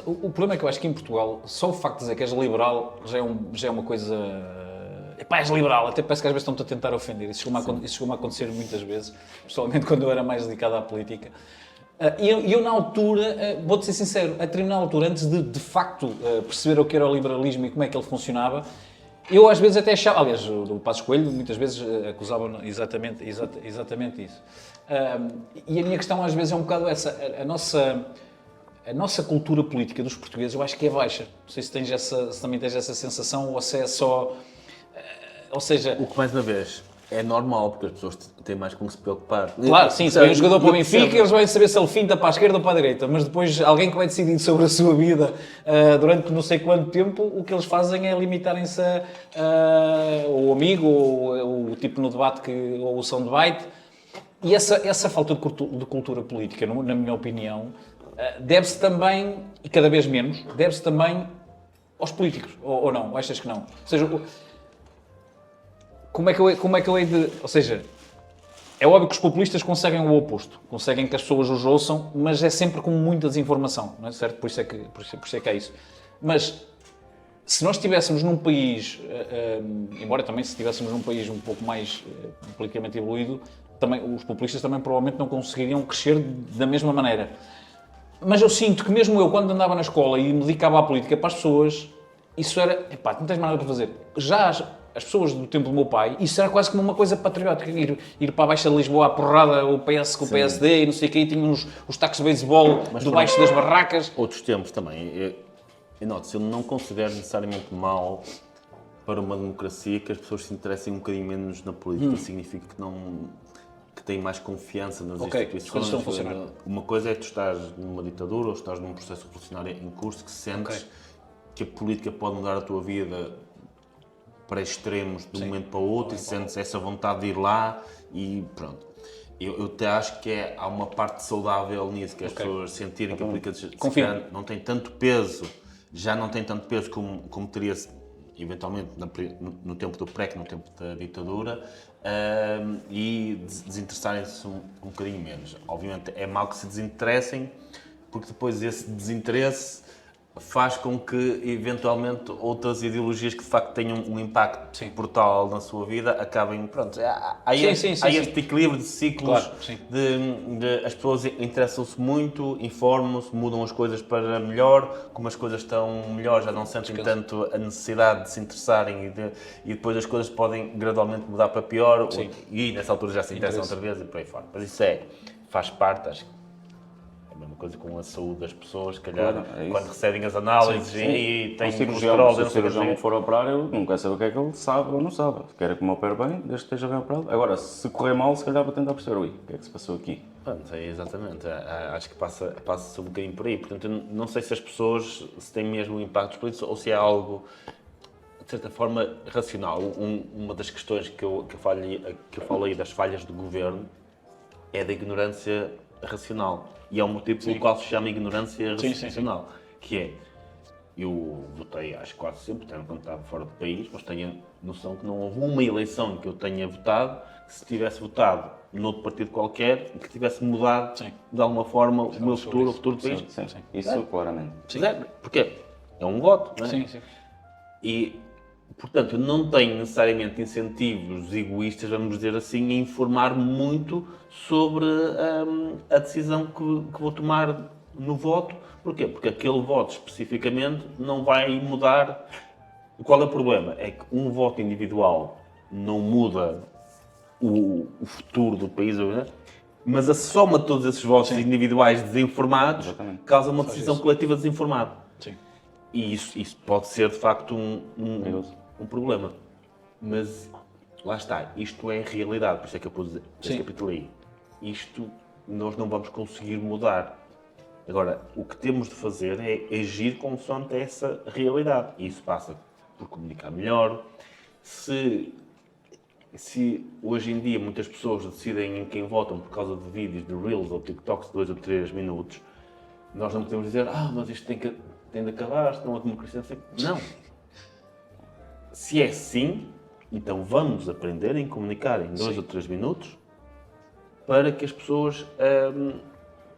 S2: o problema é que eu acho que em Portugal, só o facto de dizer que és liberal já é uma coisa... és liberal, até parece que às vezes estão-te a tentar ofender. Isso chegou-me a acontecer muitas vezes, pessoalmente quando eu era mais dedicado à política. E eu na altura, vou-te ser sincero, a determinada altura, antes de facto perceber o que era o liberalismo e como é que ele funcionava, eu às vezes até achava, aliás, o Passos Coelho muitas vezes acusava exatamente isso. E a minha questão às vezes é um bocado essa, a nossa cultura política dos portugueses eu acho que é baixa. Não sei se também tens essa sensação ou se é só... Ou seja...
S3: O que mais uma vez É normal, porque as pessoas têm mais com que se preocupar.
S2: Claro, sim, se vem um jogador para o Benfica,
S3: percebo.
S2: eles vão saber se ele finta para a esquerda ou para a direita, mas depois alguém que vai decidir sobre a sua vida durante não sei quanto tempo, o que eles fazem é limitarem-se ao amigo, ou o tipo no debate, ou o soundbite. E essa falta de cultura política, na minha opinião, deve-se também, e cada vez menos, deve-se também aos políticos, ou não? Achas que não? Ou seja, como é que eu hei de... Ou seja, é óbvio que os populistas conseguem o oposto. Conseguem que as pessoas os ouçam, mas é sempre com muita desinformação, não é certo? Por isso é que é isso. Mas, se nós estivéssemos num país, embora também se estivéssemos num país um pouco mais politicamente evoluído, também, os populistas também provavelmente não conseguiriam crescer da mesma maneira. Mas eu sinto que mesmo eu, quando andava na escola e me dedicava à política para as pessoas, isso era... Epá, não tens mais nada para fazer. Já as pessoas do tempo do meu pai, isso era quase como uma coisa patriótica. Ir para a Baixa de Lisboa à porrada, o PS com o PSD e não sei o quê, e tinham os tacos de beisebol debaixo das barracas.
S3: Outros tempos também. Eu noto, eu não considero necessariamente mau para uma democracia que as pessoas se interessem um bocadinho menos na política. Significa que têm mais confiança nas instituições.
S2: As coisas estão a funcionar.
S3: Uma coisa é tu estás numa ditadura ou estás num processo revolucionário em curso que sentes que a política pode mudar a tua vida para extremos de um momento para o outro e sentes essa vontade de ir lá e pronto. Eu até acho que há uma parte saudável nisso, que as pessoas sentirem que a política não tem tanto peso, já não tem tanto peso como teria eventualmente no tempo do PREC, no tempo da ditadura, e desinteressarem-se um bocadinho menos. Obviamente é mau que se desinteressem, porque depois esse desinteresse faz com que, eventualmente, outras ideologias que de facto tenham um impacto brutal na sua vida acabem, pronto, há este equilíbrio de ciclos,
S2: claro,
S3: de as pessoas interessam-se muito, informam-se, mudam as coisas para melhor, como as coisas estão melhor já não sentem tanto a necessidade de se interessarem e depois as coisas podem gradualmente mudar para pior e nessa altura já se interessam outra vez e por aí fora. Mas isso faz parte, acho que a mesma coisa com a saúde das pessoas, se calhar, quando recebem as análises e têm colesterol.
S4: Se o cirurgião for operar, eu não quero saber o que é que ele sabe ou não sabe. Quero que me opere bem, desde que esteja bem operado. Agora, se correr mal, se calhar vou tentar perceber, o que é que se passou aqui?
S3: Pronto, exatamente. Acho que passa um bocadinho por aí. Portanto, eu não sei se as pessoas se têm mesmo impactos políticos ou se é algo, de certa forma, racional. Uma das questões que eu falei das falhas do governo é da ignorância racional. E é um motivo pelo qual se chama ignorância racional. Que é, eu votei, acho que quase sempre, até quando estava fora do país, mas tenho a noção que não houve uma eleição que eu tenha votado, que se tivesse votado noutro partido qualquer, que tivesse mudado, de alguma forma, o meu futuro, o futuro do país.
S4: Sim. Isso claramente.
S3: Porquê? É um voto, não é?
S2: Sim.
S3: E, portanto, eu não tenho necessariamente incentivos egoístas, vamos dizer assim, a informar-me muito sobre a decisão que vou tomar no voto. Porquê? Porque aquele voto especificamente não vai mudar. Qual é o problema? É que um voto individual não muda o futuro do país, mas a soma de todos esses votos individuais desinformados causa uma decisão coletiva desinformada.
S2: Sim.
S3: E isso pode ser, de facto, um problema. Mas, lá está, isto é realidade, por isso é que eu pus este capítulo aí. Isto nós não vamos conseguir mudar. Agora, o que temos de fazer é agir consoante essa realidade. E isso passa por comunicar melhor. Se hoje em dia muitas pessoas decidem em quem votam por causa de vídeos, de Reels ou TikToks de 2 ou 3 minutos, nós não podemos dizer, mas isto tem de acabar, senão a democracia não. Se é assim, então vamos aprender em comunicar em 2 ou 3 minutos para que as pessoas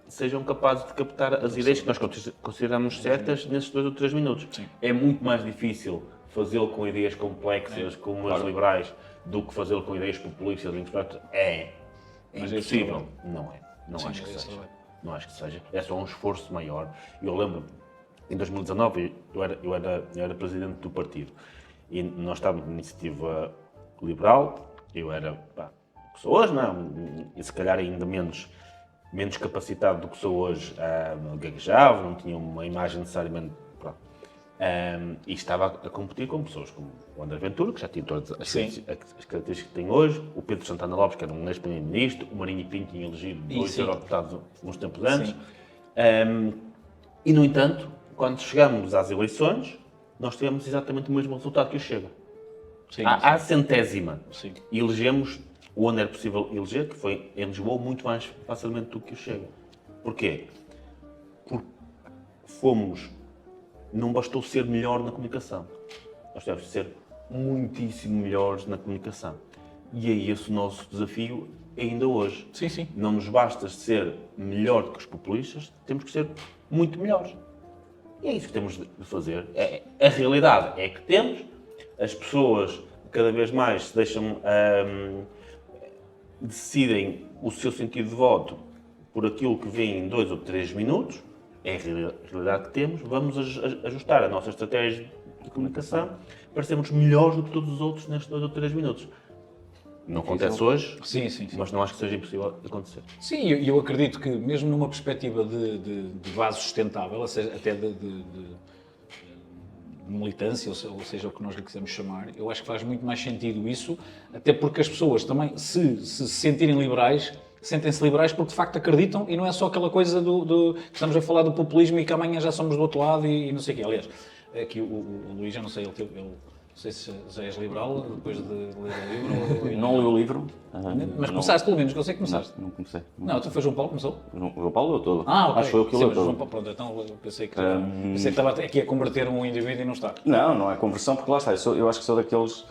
S3: sejam capazes de captar as ideias que nós consideramos certas nesses 2 ou 3 minutos.
S2: Sim.
S3: É muito mais difícil fazê-lo com ideias complexas, como as liberais, do que fazê-lo com ideias populistas. É impossível. Não é. Não acho que seja. Não acho que seja. É só um esforço maior. Eu lembro, em 2019, eu era presidente do partido. E nós estávamos na iniciativa liberal, eu era, que sou hoje, não, e se calhar ainda menos capacitado do que sou hoje, gaguejava, não tinha uma imagem necessariamente, E estava a competir com pessoas como o André Ventura, que já tinha todas as
S2: Sim.
S3: características que tem hoje, o Pedro Santana Lopes, que era um ex-primeiro-ministro, o Marinho Pinto tinha elegido 2
S2: sim.
S3: eurodeputados uns tempos antes.
S2: Sim.
S3: E, no entanto, quando chegamos às eleições, nós tivemos exatamente o mesmo resultado que o Chega.
S2: Sim,
S3: À centésima.
S2: sim.
S3: E elegemos, onde era possível eleger, que foi em Lisboa, muito mais facilmente do que o Chega. Porquê? Porque não bastou ser melhor na comunicação. Nós tivemos de ser muitíssimo melhores na comunicação. E é esse o nosso desafio ainda hoje.
S2: Sim, sim.
S3: Não nos basta ser melhor do que os populistas, temos que ser muito melhores. E é isso que temos de fazer. A realidade é que temos, as pessoas cada vez mais se deixam, decidem o seu sentido de voto por aquilo que vem em 2 ou 3 minutos, é a realidade que temos, vamos ajustar a nossa estratégia de comunicação para sermos melhores do que todos os outros nestes 2 ou 3 minutos. Não acontece hoje,
S2: Sim, sim, sim.
S3: mas não acho que seja impossível de acontecer.
S2: Sim, eu acredito que mesmo numa perspectiva de base sustentável, ou seja, até de militância, ou seja, o que nós lhe quisermos chamar, eu acho que faz muito mais sentido isso, até porque as pessoas também, se sentirem liberais, sentem-se liberais porque de facto acreditam e não é só aquela coisa que estamos a falar do populismo e que amanhã já somos do outro lado e não sei o quê. Aliás, aqui o Luís, eu não sei, ele não sei se já és liberal depois de ler o livro.
S4: Não li o livro.
S2: Mas começaste pelo menos, que eu sei que começaste.
S4: Não comecei.
S2: Não, tu foi João Paulo, começou?
S4: O João Paulo leu todo.
S2: Ah, ok.
S4: Acho que foi o que
S2: Sim,
S4: leu
S2: mas João
S4: todo.
S2: Paulo, pronto, então eu pensei que estava aqui a converter um indivíduo e não está.
S4: Não é conversão, porque lá está, eu acho que sou daqueles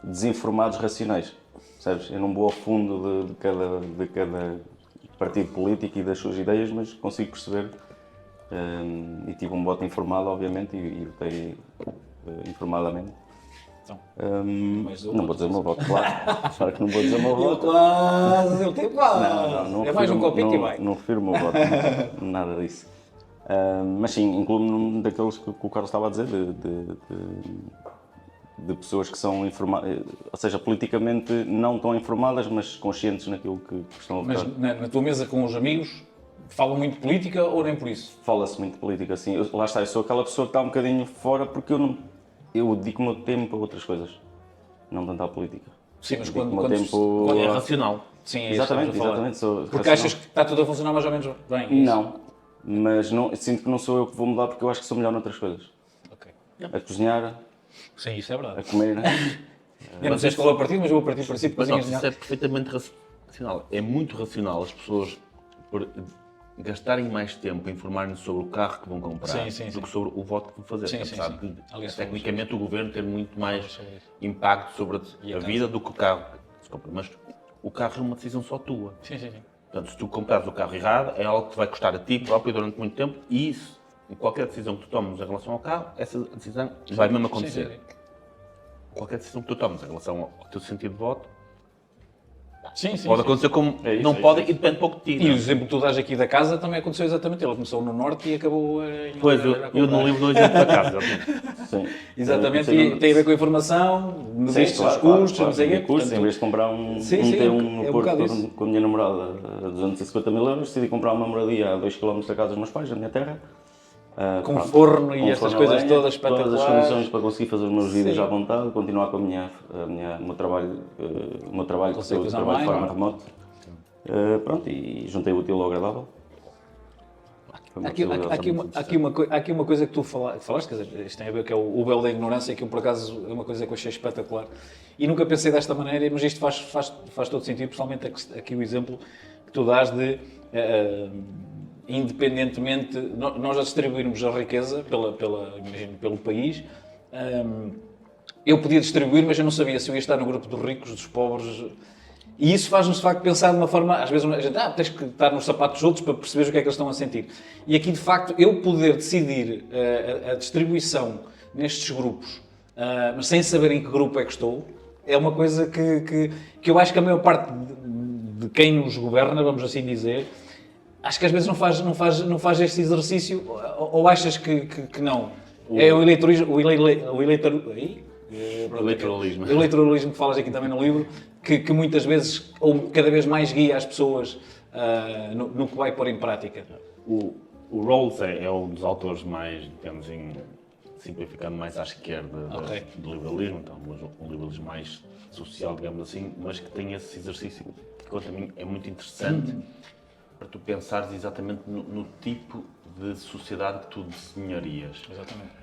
S4: desinformados racionais, percebes? Eu não vou ao fundo de cada partido político e das suas ideias, mas consigo perceber, e tive um voto informado, obviamente, e votei informadamente.
S2: Então,
S4: Não vou dizer o meu voto, claro que não vou dizer o meu voto.
S2: quase, ele tem quase.
S4: Não
S2: É mais um
S4: refiro-
S2: copinho e
S4: não-
S2: vai.
S4: Não refiro o meu voto, nada disso. Mas sim, incluo-me num daqueles que o Carlos estava a dizer, de pessoas que são informadas, ou seja, politicamente não tão informadas, mas conscientes naquilo que estão a
S2: Mas
S4: votar.
S2: na tua mesa com os amigos, falam muito de política ou nem por isso?
S4: Fala-se muito de política, assim. Lá está, eu sou aquela pessoa que está um bocadinho fora porque eu dedico o meu tempo a outras coisas, não tanto à política.
S2: Sim, mas
S4: Dedico
S2: quando
S4: o meu tempo
S3: É racional.
S2: Sim, é isso que
S4: Exatamente,
S2: estamos a falar.
S4: exatamente. Sou
S2: Porque
S4: racional.
S2: achas que está tudo a funcionar mais ou menos bem? é isso?
S4: Não, mas sinto que não sou eu que vou mudar porque eu acho que sou melhor noutras coisas.
S2: Ok.
S4: A cozinhar,
S2: Sim, isso é
S4: a
S2: verdade.
S4: comer.
S2: Eu não sei qual é o partido, mas eu vou partir para si,
S3: Mas
S2: depois
S3: não, isso é perfeitamente racional. É muito racional as pessoas gastarem mais tempo a informarem-se sobre o carro que vão comprar do que sobre o voto que vão fazer.
S2: Sim,
S3: Apesar
S2: sim, sim.
S3: de,
S2: Aliás,
S3: tecnicamente, o governo ter muito mais
S2: sobre isso.
S3: impacto sobre
S2: E a
S3: a
S2: casa.
S3: vida do que o carro que se compra. Mas o carro é uma decisão só tua.
S2: Sim, sim, sim.
S3: Portanto, se tu comprares o carro errado, é algo que te vai custar a ti próprio durante muito tempo e isso, em qualquer decisão que tu tomes em relação ao carro, essa decisão vai mesmo acontecer.
S2: Sim, sim,
S3: Qualquer decisão que tu tomes em relação ao teu sentido de voto,
S2: sim. Sim,
S3: pode
S2: sim.
S3: acontecer como
S4: É isso,
S3: não
S4: é
S3: pode
S4: isso.
S3: e depende pouco de ti.
S2: E
S3: não
S2: o
S3: é?
S2: exemplo que tu dás aqui da casa também aconteceu exatamente. Ele começou no Norte e acabou em
S3: Pois,
S2: Oliveira a
S3: eu
S2: comprar.
S3: no livro dou exemplo da casa. exatamente.
S4: Sim.
S2: Exatamente,
S4: Eu
S2: e tem a ver com a informação, mediste os custos, não sei o quê.
S4: custos, em
S2: portanto-
S4: vez de comprar um
S2: Sim, sim,
S4: T1
S2: é
S4: no
S2: um
S4: Porto
S2: bocado isso.
S4: com a minha namorada a 250 mil euros, decidi comprar uma moradia a 2 km da casa dos meus pais, da minha terra.
S2: Com
S4: Pronto,
S2: forno e
S4: com
S2: estas
S4: forno a
S2: coisas
S4: lenha,
S2: todas
S4: todas as
S2: espetaculares.
S4: condições para conseguir fazer os meus vídeos
S2: Sim.
S4: à vontade, continuar com o meu trabalho, que
S2: Consegue
S4: eu
S2: usar
S4: trabalho de forma
S2: online.
S4: remota. Pronto, e juntei o útil ao agradável. Foi uma possibilidade
S2: Há aqui uma coisa que tu falaste, quer dizer, isto tem a ver com o véu da ignorância, que eu por acaso é uma coisa que eu achei espetacular. E nunca pensei desta maneira, mas isto faz todo sentido, principalmente aqui o exemplo que tu dás de, independentemente, nós a distribuirmos a riqueza imagino, pelo país, eu podia distribuir, mas eu não sabia se eu ia estar no grupo dos ricos, dos pobres. E isso faz-nos, de facto, pensar de uma forma... Às vezes a gente, tens que estar nos sapatos dos outros para perceberes o que é que eles estão a sentir. E aqui, de facto, eu poder decidir a distribuição nestes grupos, mas sem saber em que grupo é que estou, é uma coisa que eu acho que a maior parte de quem nos governa, vamos assim dizer, acho que às vezes não faz este exercício, ou achas que não? É o eleitoralismo que falas aqui também no livro, que muitas vezes, ou cada vez mais guia as pessoas no que vai pôr em prática.
S3: O Rawls é um dos autores mais, digamos, simplificando mais à esquerda do liberalismo, então, um liberalismo mais social, digamos assim, mas que tem esse exercício que quanto a mim é muito interessante para tu pensares exatamente no tipo de sociedade que tu desenharias.
S2: Exatamente.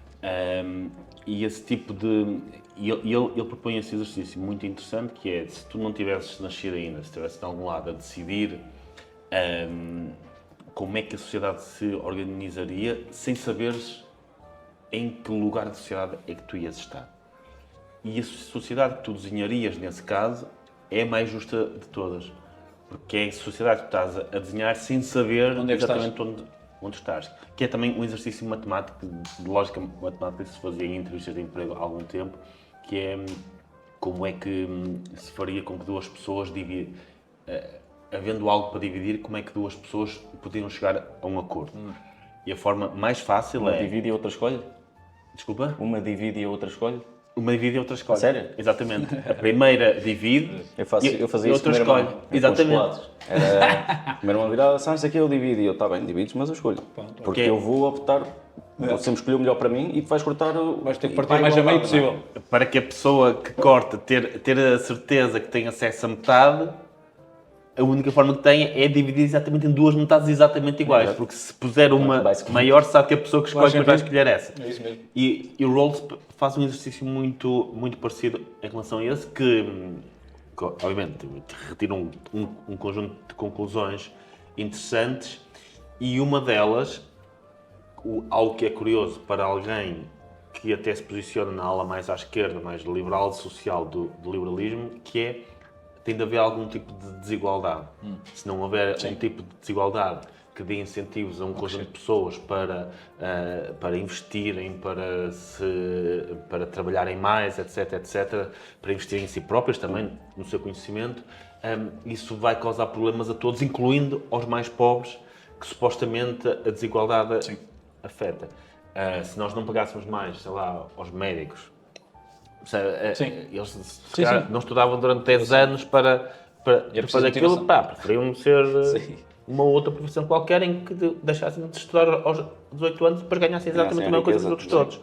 S3: E esse tipo de... Ele propõe esse exercício muito interessante, que é, se tu não tivesses nascido ainda, se estivesse de algum lado a decidir como é que a sociedade se organizaria, sem saberes em que lugar da sociedade é que tu ias estar. E a sociedade que tu desenharias, nesse caso, é a mais justa de todas. Porque é a sociedade que tu estás a desenhar sem saber
S2: Onde é que
S3: exatamente onde estás. Que é também um exercício matemático, de lógica matemática, que se fazia em entrevistas de emprego há algum tempo, que é como é que se faria com que duas pessoas, havendo algo para dividir, como é que duas pessoas podiam chegar a um acordo. E a forma mais fácil
S4: Uma
S3: é...
S4: divide e outra escolhe?
S3: Desculpa?
S4: Uma divide e a outra escolhe?
S3: Uma divide e outra escolhe.
S4: Sério?
S3: Exatamente. A primeira divide
S4: Eu fazia
S3: e
S4: isso
S3: outra
S4: com o meu irmão,
S3: escolhe.
S4: com
S3: Exatamente.
S4: chocolates. Era, o meu irmão virava, sabes, aqui eu divido. E eu, está bem, divides, mas eu escolho. Porque eu vou optar, vou sempre escolher o melhor para mim e tu vais cortar o...
S2: Vais ter que
S4: e
S2: partir
S4: vai
S2: mais a meio
S4: igualdade, não é?
S2: possível.
S3: Para que a pessoa que corta ter a certeza que tem acesso a metade, a única forma que tem é dividir exatamente em duas metades exatamente iguais.
S4: Exato.
S3: Porque se puser uma
S4: Basicamente.
S3: maior, sabe que a pessoa que escolhe
S2: Vai
S3: vai escolher essa.
S2: É isso mesmo.
S3: E o Rawls faz um exercício muito parecido em relação a esse, que obviamente retira um conjunto de conclusões interessantes, e uma delas, algo que é curioso para alguém que até se posiciona na ala mais à esquerda, mais liberal social do liberalismo, que é, tem de haver algum tipo de desigualdade. Se não houver um tipo de desigualdade que dê incentivos a um conjunto de pessoas para investirem, para trabalharem mais, etc, para investirem em si próprias também, no seu conhecimento, isso vai causar problemas a todos, incluindo aos mais pobres, que supostamente a desigualdade afeta. Se nós não pagássemos mais, sei lá, aos médicos, eles se calhar não estudavam durante 10 anos para fazer aquilo, preferiam ser uma outra profissão qualquer em que deixassem de estudar aos 18 anos e depois ganhassem exatamente a mesma coisa que os outros todos.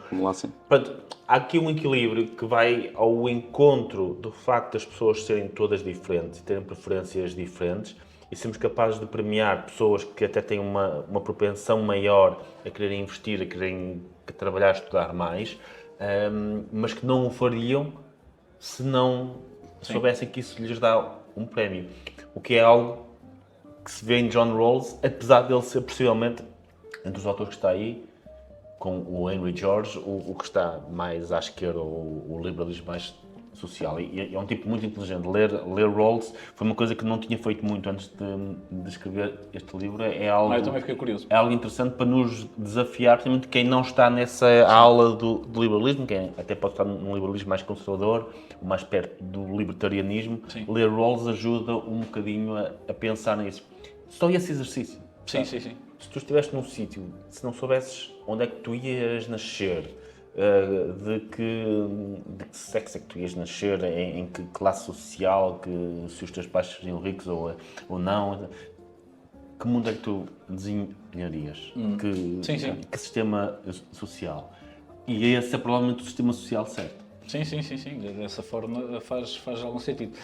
S3: Portanto, há aqui um equilíbrio que vai ao encontro do facto das pessoas serem todas diferentes e terem preferências diferentes, e sermos capazes de premiar pessoas que até têm uma propensão maior a quererem investir, a quererem trabalhar, estudar mais, mas que não o fariam se não soubessem que isso lhes dá um prémio. O que é algo que se vê em John Rawls, apesar dele ser possivelmente, entre os autores que está aí, com o Henry George, o que está mais à esquerda, o liberalismo mais social. E é um tipo muito inteligente. Ler Rawls foi uma coisa que não tinha feito muito antes de escrever este livro. É algo,
S2: Eu também fiquei curioso.
S3: é algo interessante para nos desafiar, principalmente quem não está nessa aula do liberalismo, quem até pode estar num liberalismo mais conservador, mais perto do libertarianismo.
S2: Sim.
S3: Ler Rawls ajuda um bocadinho a pensar nisso. Só esse exercício.
S2: Sim.
S3: Se tu estiveste num sítio, se não soubesses onde é que tu ias nascer, de que sexo é que tu ias nascer, em que classe social, se os teus pais seriam ricos ou não, que mundo é que tu desenharias? Que sistema social? E esse é provavelmente o sistema social certo.
S2: Sim. Dessa forma faz algum sentido.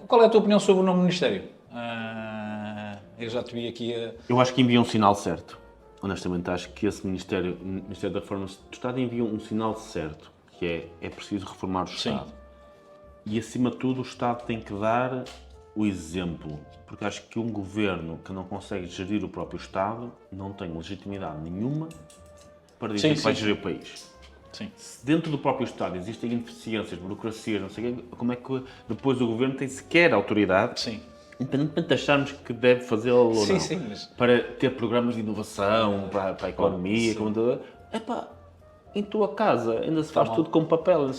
S2: Qual é a tua opinião sobre o nome do Ministério? Eu já te vi aqui a...
S3: Eu acho que envia um sinal certo. Honestamente, acho que esse Ministério da Reforma do Estado envia um sinal certo, que é preciso reformar o Estado. E, acima de tudo, o Estado tem que dar o exemplo, porque acho que um governo que não consegue gerir o próprio Estado não tem legitimidade nenhuma para dizer que vai gerir o país.
S2: Sim.
S3: Se dentro do próprio Estado existem ineficiências, burocracia, não sei o quê, como é que depois o governo tem sequer autoridade?
S2: Sim.
S3: Independentemente de acharmos que deve fazê-lo ou não,
S2: mas...
S3: para ter programas de inovação, para a economia, em tua casa ainda se faz tudo com papel.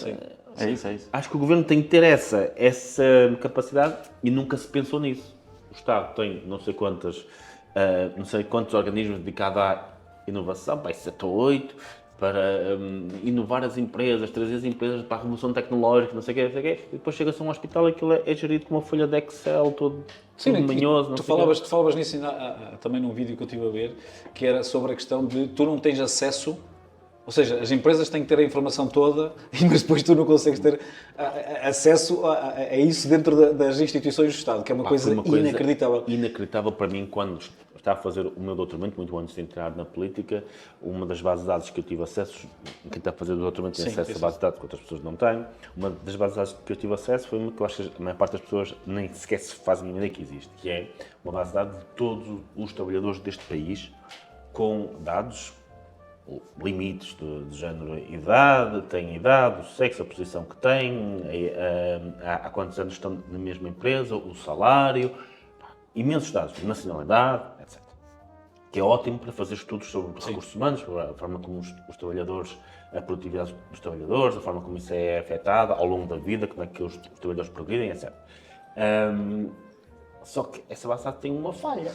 S4: É isso.
S3: Acho que o governo tem que ter essa capacidade e nunca se pensou nisso. O Estado tem não sei quantos organismos dedicados à inovação, 7 ou 8, para inovar as empresas, trazer as empresas para a revolução tecnológica, não sei o quê, e depois chega-se a um hospital e aquilo é gerido com uma folha de Excel, todo manhoso.
S2: Tu falavas nisso também num vídeo que eu estive a ver, que era sobre a questão de tu não tens acesso Ou seja, as empresas têm que ter a informação toda, mas depois tu não consegues ter acesso a isso dentro das instituições do Estado, que é uma coisa inacreditável.
S3: Inacreditável para mim quando estava a fazer o meu doutoramento, muito antes de entrar na política. Uma das bases de dados que eu tive acesso, quem está a fazer o doutoramento tem acesso a base de dados que outras pessoas não têm. Uma das bases de dados que eu tive acesso foi uma que eu acho que a maior parte das pessoas nem sequer se fazem ideia que existe, que é uma base de dados de todos os trabalhadores deste país, com dados, limites de género e idade, tem idade, o sexo, a posição que tem, há quantos anos estão na mesma empresa, o salário, imensos dados, nacionalidade, etc. Que é ótimo para fazer estudos sobre recursos humanos, a forma como os trabalhadores, a produtividade dos trabalhadores, a forma como isso é afetada ao longo da vida, como é que os trabalhadores progridem, etc. Só que essa base de dados tem uma falha.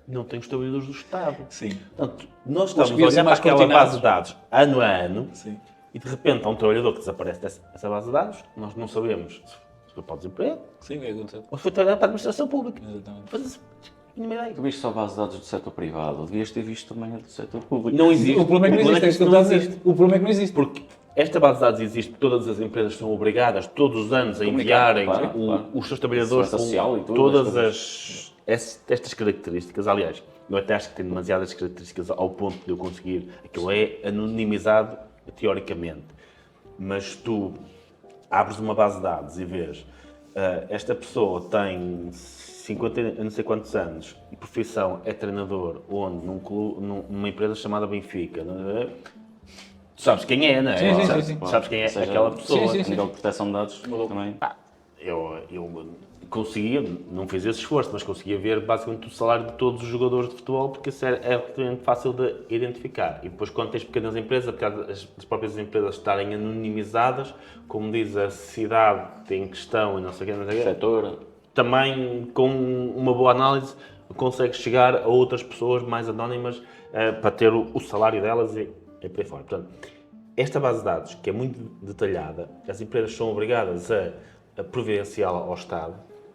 S3: Não tem os trabalhadores do Estado.
S2: Sim.
S3: Portanto, nós estamos a
S2: deviam ser
S3: olhar para
S2: mais
S3: aquela
S2: continentes.
S3: base de dados ano a ano
S2: Sim.
S3: e de repente há um trabalhador que desaparece dessa base de dados, nós não sabemos se foi para o desemprego
S2: Sim, o que aconteceu?
S3: ou se foi trabalhar para a administração pública.
S2: Exatamente.
S3: Faz-se nenhuma ideia.
S4: Tu viste só a base de dados do setor privado, devias ter visto também a do setor público.
S3: Não existe.
S2: O problema é que não existe, é isso que eu estou a dizer. O problema é que não existe.
S3: Porque esta base de dados existe, todas as empresas são obrigadas todos os anos a enviarem
S4: claro.
S3: os seus trabalhadores
S4: Segurança social e tudo,
S3: todas estas características. Aliás, eu até acho que tem demasiadas características ao ponto de eu conseguir. Aquilo é anonimizado teoricamente. Mas tu abres uma base de dados e vês esta pessoa tem 50, não sei quantos anos e profissão é treinador onde numa empresa chamada Benfica. Tu sabes quem é, não é?
S2: Sim.
S3: Sabes quem é
S4: Ou seja,
S3: aquela pessoa.
S2: sim.
S4: A nível de proteção de dados também.
S3: Eu conseguia, não fiz esse esforço, mas conseguia ver basicamente o salário de todos os jogadores de futebol, porque isso é relativamente fácil de identificar. E depois, quando tens pequenas empresas, apesar das próprias empresas estarem anonimizadas, como diz a cidade em questão e não sei o que,
S4: Setor.
S3: também com uma boa análise consegues chegar a outras pessoas mais anónimas para ter o salário delas e por aí fora. Portanto, esta base de dados, que é muito detalhada, as empresas são obrigadas a providenciá-la ao Estado,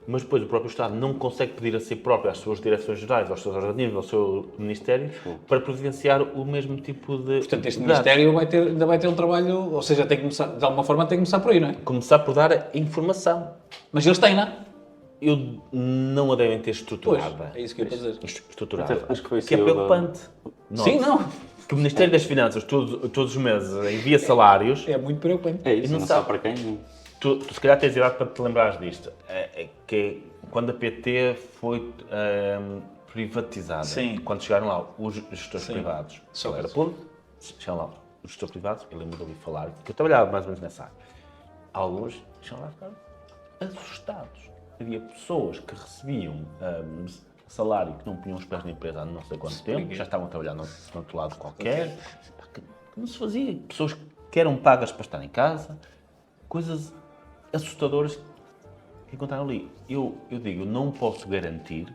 S3: mas depois o próprio Estado não consegue pedir a si próprio, às suas direções gerais, aos seus organismos, ao seu Ministério, para providenciar o mesmo tipo de
S2: Portanto, este
S3: de dados.
S2: Ministério ainda vai ter um trabalho, ou seja, tem que começar, de alguma forma tem que começar por aí, não é?
S3: Começar por dar a informação.
S2: Mas eles têm, não é?
S3: Não a devem ter
S2: Pois,
S3: estruturada.
S2: é isso que eu estou a dizer.
S3: Estruturada.
S4: Até acho que foi
S3: que é
S4: CEO
S3: preocupante.
S2: Sim, não.
S3: Que o Ministério das Finanças, todos os meses, envia salários.
S2: É muito preocupante.
S4: É isso,
S3: não
S4: não
S3: sabe.
S4: sabe para quem.
S3: Tu se calhar tens idade para te lembrares disto. Que quando a PT foi privatizada,
S2: Sim.
S3: quando chegaram lá os gestores
S2: Sim.
S3: privados,
S2: Só
S3: era
S2: isso.
S3: público, chegaram lá os gestores privados, eu lembro de ouvir falar, que eu trabalhava mais ou menos nessa área. Alguns chegaram lá e ficaram assustados. Havia pessoas que recebiam salário que não punham os pés na empresa há não sei quanto tempo, já estavam a trabalhar no outro lado qualquer, que não se fazia. Pessoas que eram pagas para estar em casa, coisas assustadoras que encontraram ali. Eu digo, não posso garantir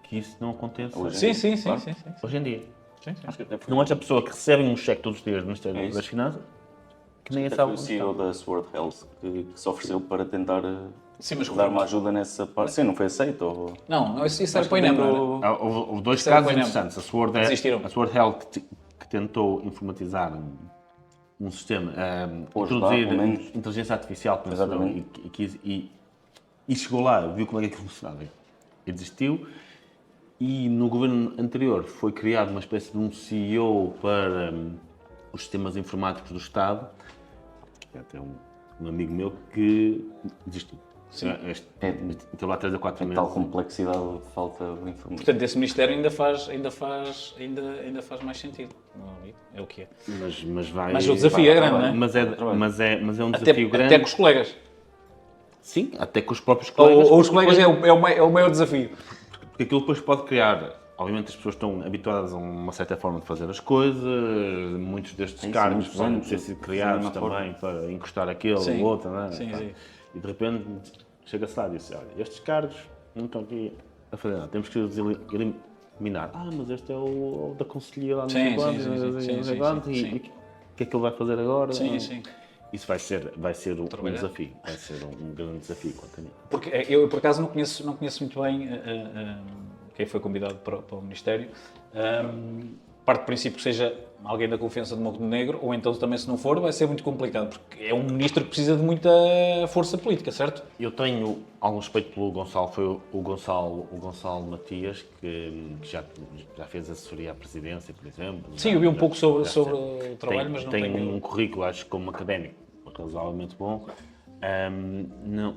S3: que isso não aconteça
S2: Sim.
S3: hoje em dia.
S4: Acho que até foi,
S3: Não és a pessoa que recebe um cheque todos os dias do Ministério
S4: É isso.
S3: das Finanças que nem
S4: até
S3: sabe
S4: foi o
S3: onde
S4: CEO
S3: está.
S4: da Sword Health que se ofereceu para tentar
S2: Sim, mas
S4: dar uma ajuda nessa parte. Sim, não foi aceito. Ou...
S2: Não, isso era
S4: Acho
S2: para o
S4: que
S2: INEM,
S4: dentro-
S2: não era?
S3: Houve dois
S2: Isso era
S3: casos
S2: o INEM.
S3: interessantes.
S2: Desistiram.
S3: A Sword Health que tentou informatizar um sistema,
S4: Ou ajudar,
S3: introduzir
S4: pelo menos.
S3: inteligência artificial, pensou,
S4: Exatamente.
S3: e chegou lá, viu como é que aquilo funcionava e desistiu. E no governo anterior foi criado uma espécie de um CEO para os sistemas informáticos do Estado, que é até um amigo meu que desistiu.
S2: Sim.
S3: Esteve lá 3 a 4 meses.
S4: Tal complexidade, falta de informação.
S2: Portanto, esse Ministério ainda faz mais sentido. Não, é o que é.
S3: Mas vai.
S2: Mas o desafio é grande, não é?
S3: Mas é um desafio grande.
S2: Até com os colegas.
S3: Sim, até com os próprios colegas.
S2: Ou os colegas é o maior desafio.
S3: Porque aquilo depois pode criar. Obviamente as pessoas estão habituadas a uma certa forma de fazer as coisas, muitos destes
S4: Isso,
S3: cargos
S4: muitos
S3: podem
S4: anos,
S3: ter sido
S4: de
S3: criados
S4: uma forma.
S3: também para encostar aquele
S2: Sim,
S3: ou outro, não é?
S2: sim,
S3: Pá.
S2: sim.
S3: E de repente chega-se lá e diz: olha, estes cargos não estão aqui a fazer nada, temos que os eliminar. Mas este é o da conselhia lá no
S2: Sim,
S3: quanto,
S2: sim,
S3: não sei
S2: sim,
S3: quanto,
S2: sim,
S3: e
S2: sim.
S3: o que é que ele vai fazer agora?
S2: Sim, sim.
S3: Isso vai ser um
S2: Trabalhar.
S3: desafio, vai ser um grande desafio quanto a mim.
S2: Porque eu, por acaso, não conheço muito bem quem foi convidado para o Ministério, parte do princípio que seja alguém da confiança de Montenegro, ou então também se não for, vai ser muito complicado, porque é um ministro que precisa de muita força política, certo?
S3: Eu tenho algum respeito pelo Gonçalo, foi o Gonçalo Matias, que já fez assessoria à presidência, por exemplo.
S2: Sim, eu vi um pouco sobre o trabalho, mas não
S3: tem
S2: tenho...
S3: um currículo, acho, como académico, razoavelmente bom.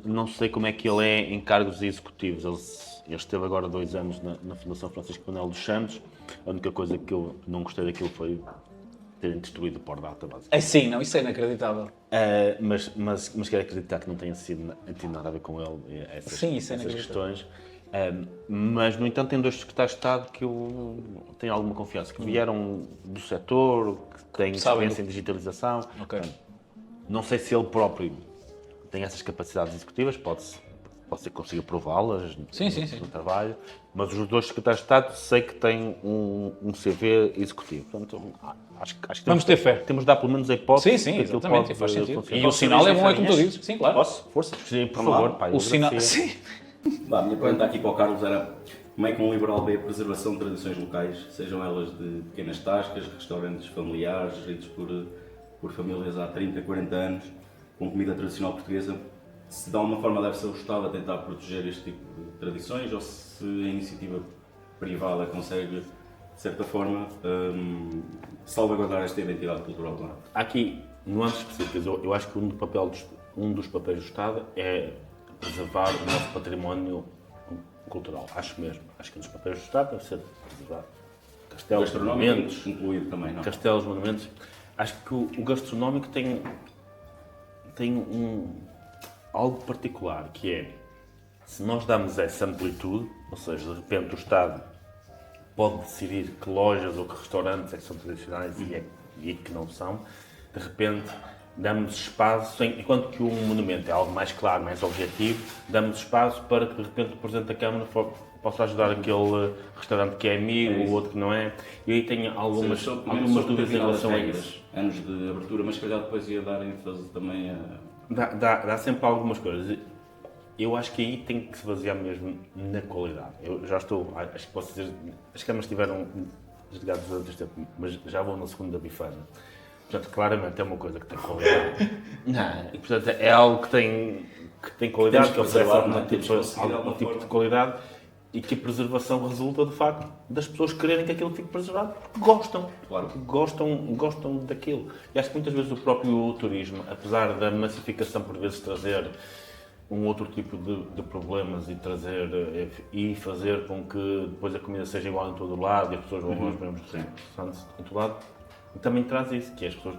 S3: Não sei como é que ele é em cargos executivos. Ele esteve agora 2 anos na Fundação Francisco Manuel dos Santos. A única coisa que eu não gostei daquilo foi terem destruído o Port Data, basicamente.
S2: Sim, não, isso é inacreditável.
S3: Mas quero acreditar que não tenha tido nada a ver com ele, essas questões. Mas, no entanto, tem 2 secretários de Estado que eu tenho alguma confiança, que vieram do setor, que têm experiência em digitalização.
S2: Okay.
S3: Não sei se ele próprio tem essas capacidades executivas, pode ser que consiga prová-las no trabalho, mas os 2 secretários de Estado sei que têm um CV executivo. Portanto, acho que
S2: vamos ter fé.
S3: Temos de dar pelo menos a hipótese.
S2: Sim,
S3: que aquilo
S2: exatamente,
S3: pode
S2: faz sentido.
S3: funcionar.
S2: E o sinal é bom, é como tu dizes. Sim, claro.
S4: Posso?
S3: Força, sim, por favor. Pá,
S2: O sinal... Sim.
S4: A minha pergunta aqui para o Carlos era como é que um liberal vê a preservação de tradições locais, sejam elas de pequenas tascas, restaurantes familiares, geridos por famílias há 30, 40 anos, com comida tradicional portuguesa, se de alguma forma deve ser o Estado a tentar proteger este tipo de tradições ou se a iniciativa privada consegue, de certa forma, salvaguardar esta identidade cultural? Não é?
S3: Há aqui nuances específicas. Eu acho que um dos papéis do Estado é preservar o nosso património cultural. Acho mesmo. Acho que um dos papéis do Estado deve ser preservar castelos, monumentos,
S4: incluído também, não?
S3: Castelos, monumentos. Acho que o gastronómico tem algo particular, que é, se nós damos essa amplitude, ou seja, de repente o Estado pode decidir que lojas ou que restaurantes é que são tradicionais e que não são, de repente damos espaço, enquanto que um monumento é algo mais claro, mais objetivo, damos espaço para que de repente o Presidente da Câmara possa ajudar aquele restaurante que é amigo, o outro que não é, e aí tenho algumas dúvidas em relação a isso.
S4: Anos de abertura, mas se calhar depois ia dar ênfase também a...
S3: Dá sempre algumas coisas. Eu acho que aí tem que se basear mesmo na qualidade. Eu já estou, acho que posso dizer, as câmaras estiveram desligadas durante este tempo, mas já vou na segunda bifana. Portanto, claramente é uma coisa que tem qualidade. E, portanto, é algo que tem qualidade, que oferece algum tipo de qualidade e que a preservação resulta do facto das pessoas quererem que aquilo fique preservado porque gostam.
S4: Claro.
S3: Gostam daquilo. E acho que muitas vezes o próprio turismo, apesar da massificação por vezes trazer um outro tipo de problemas e fazer com que depois a comida seja igual em todo o lado e as pessoas vão aos mesmos restaurantes em todo lado, também traz isso, que as pessoas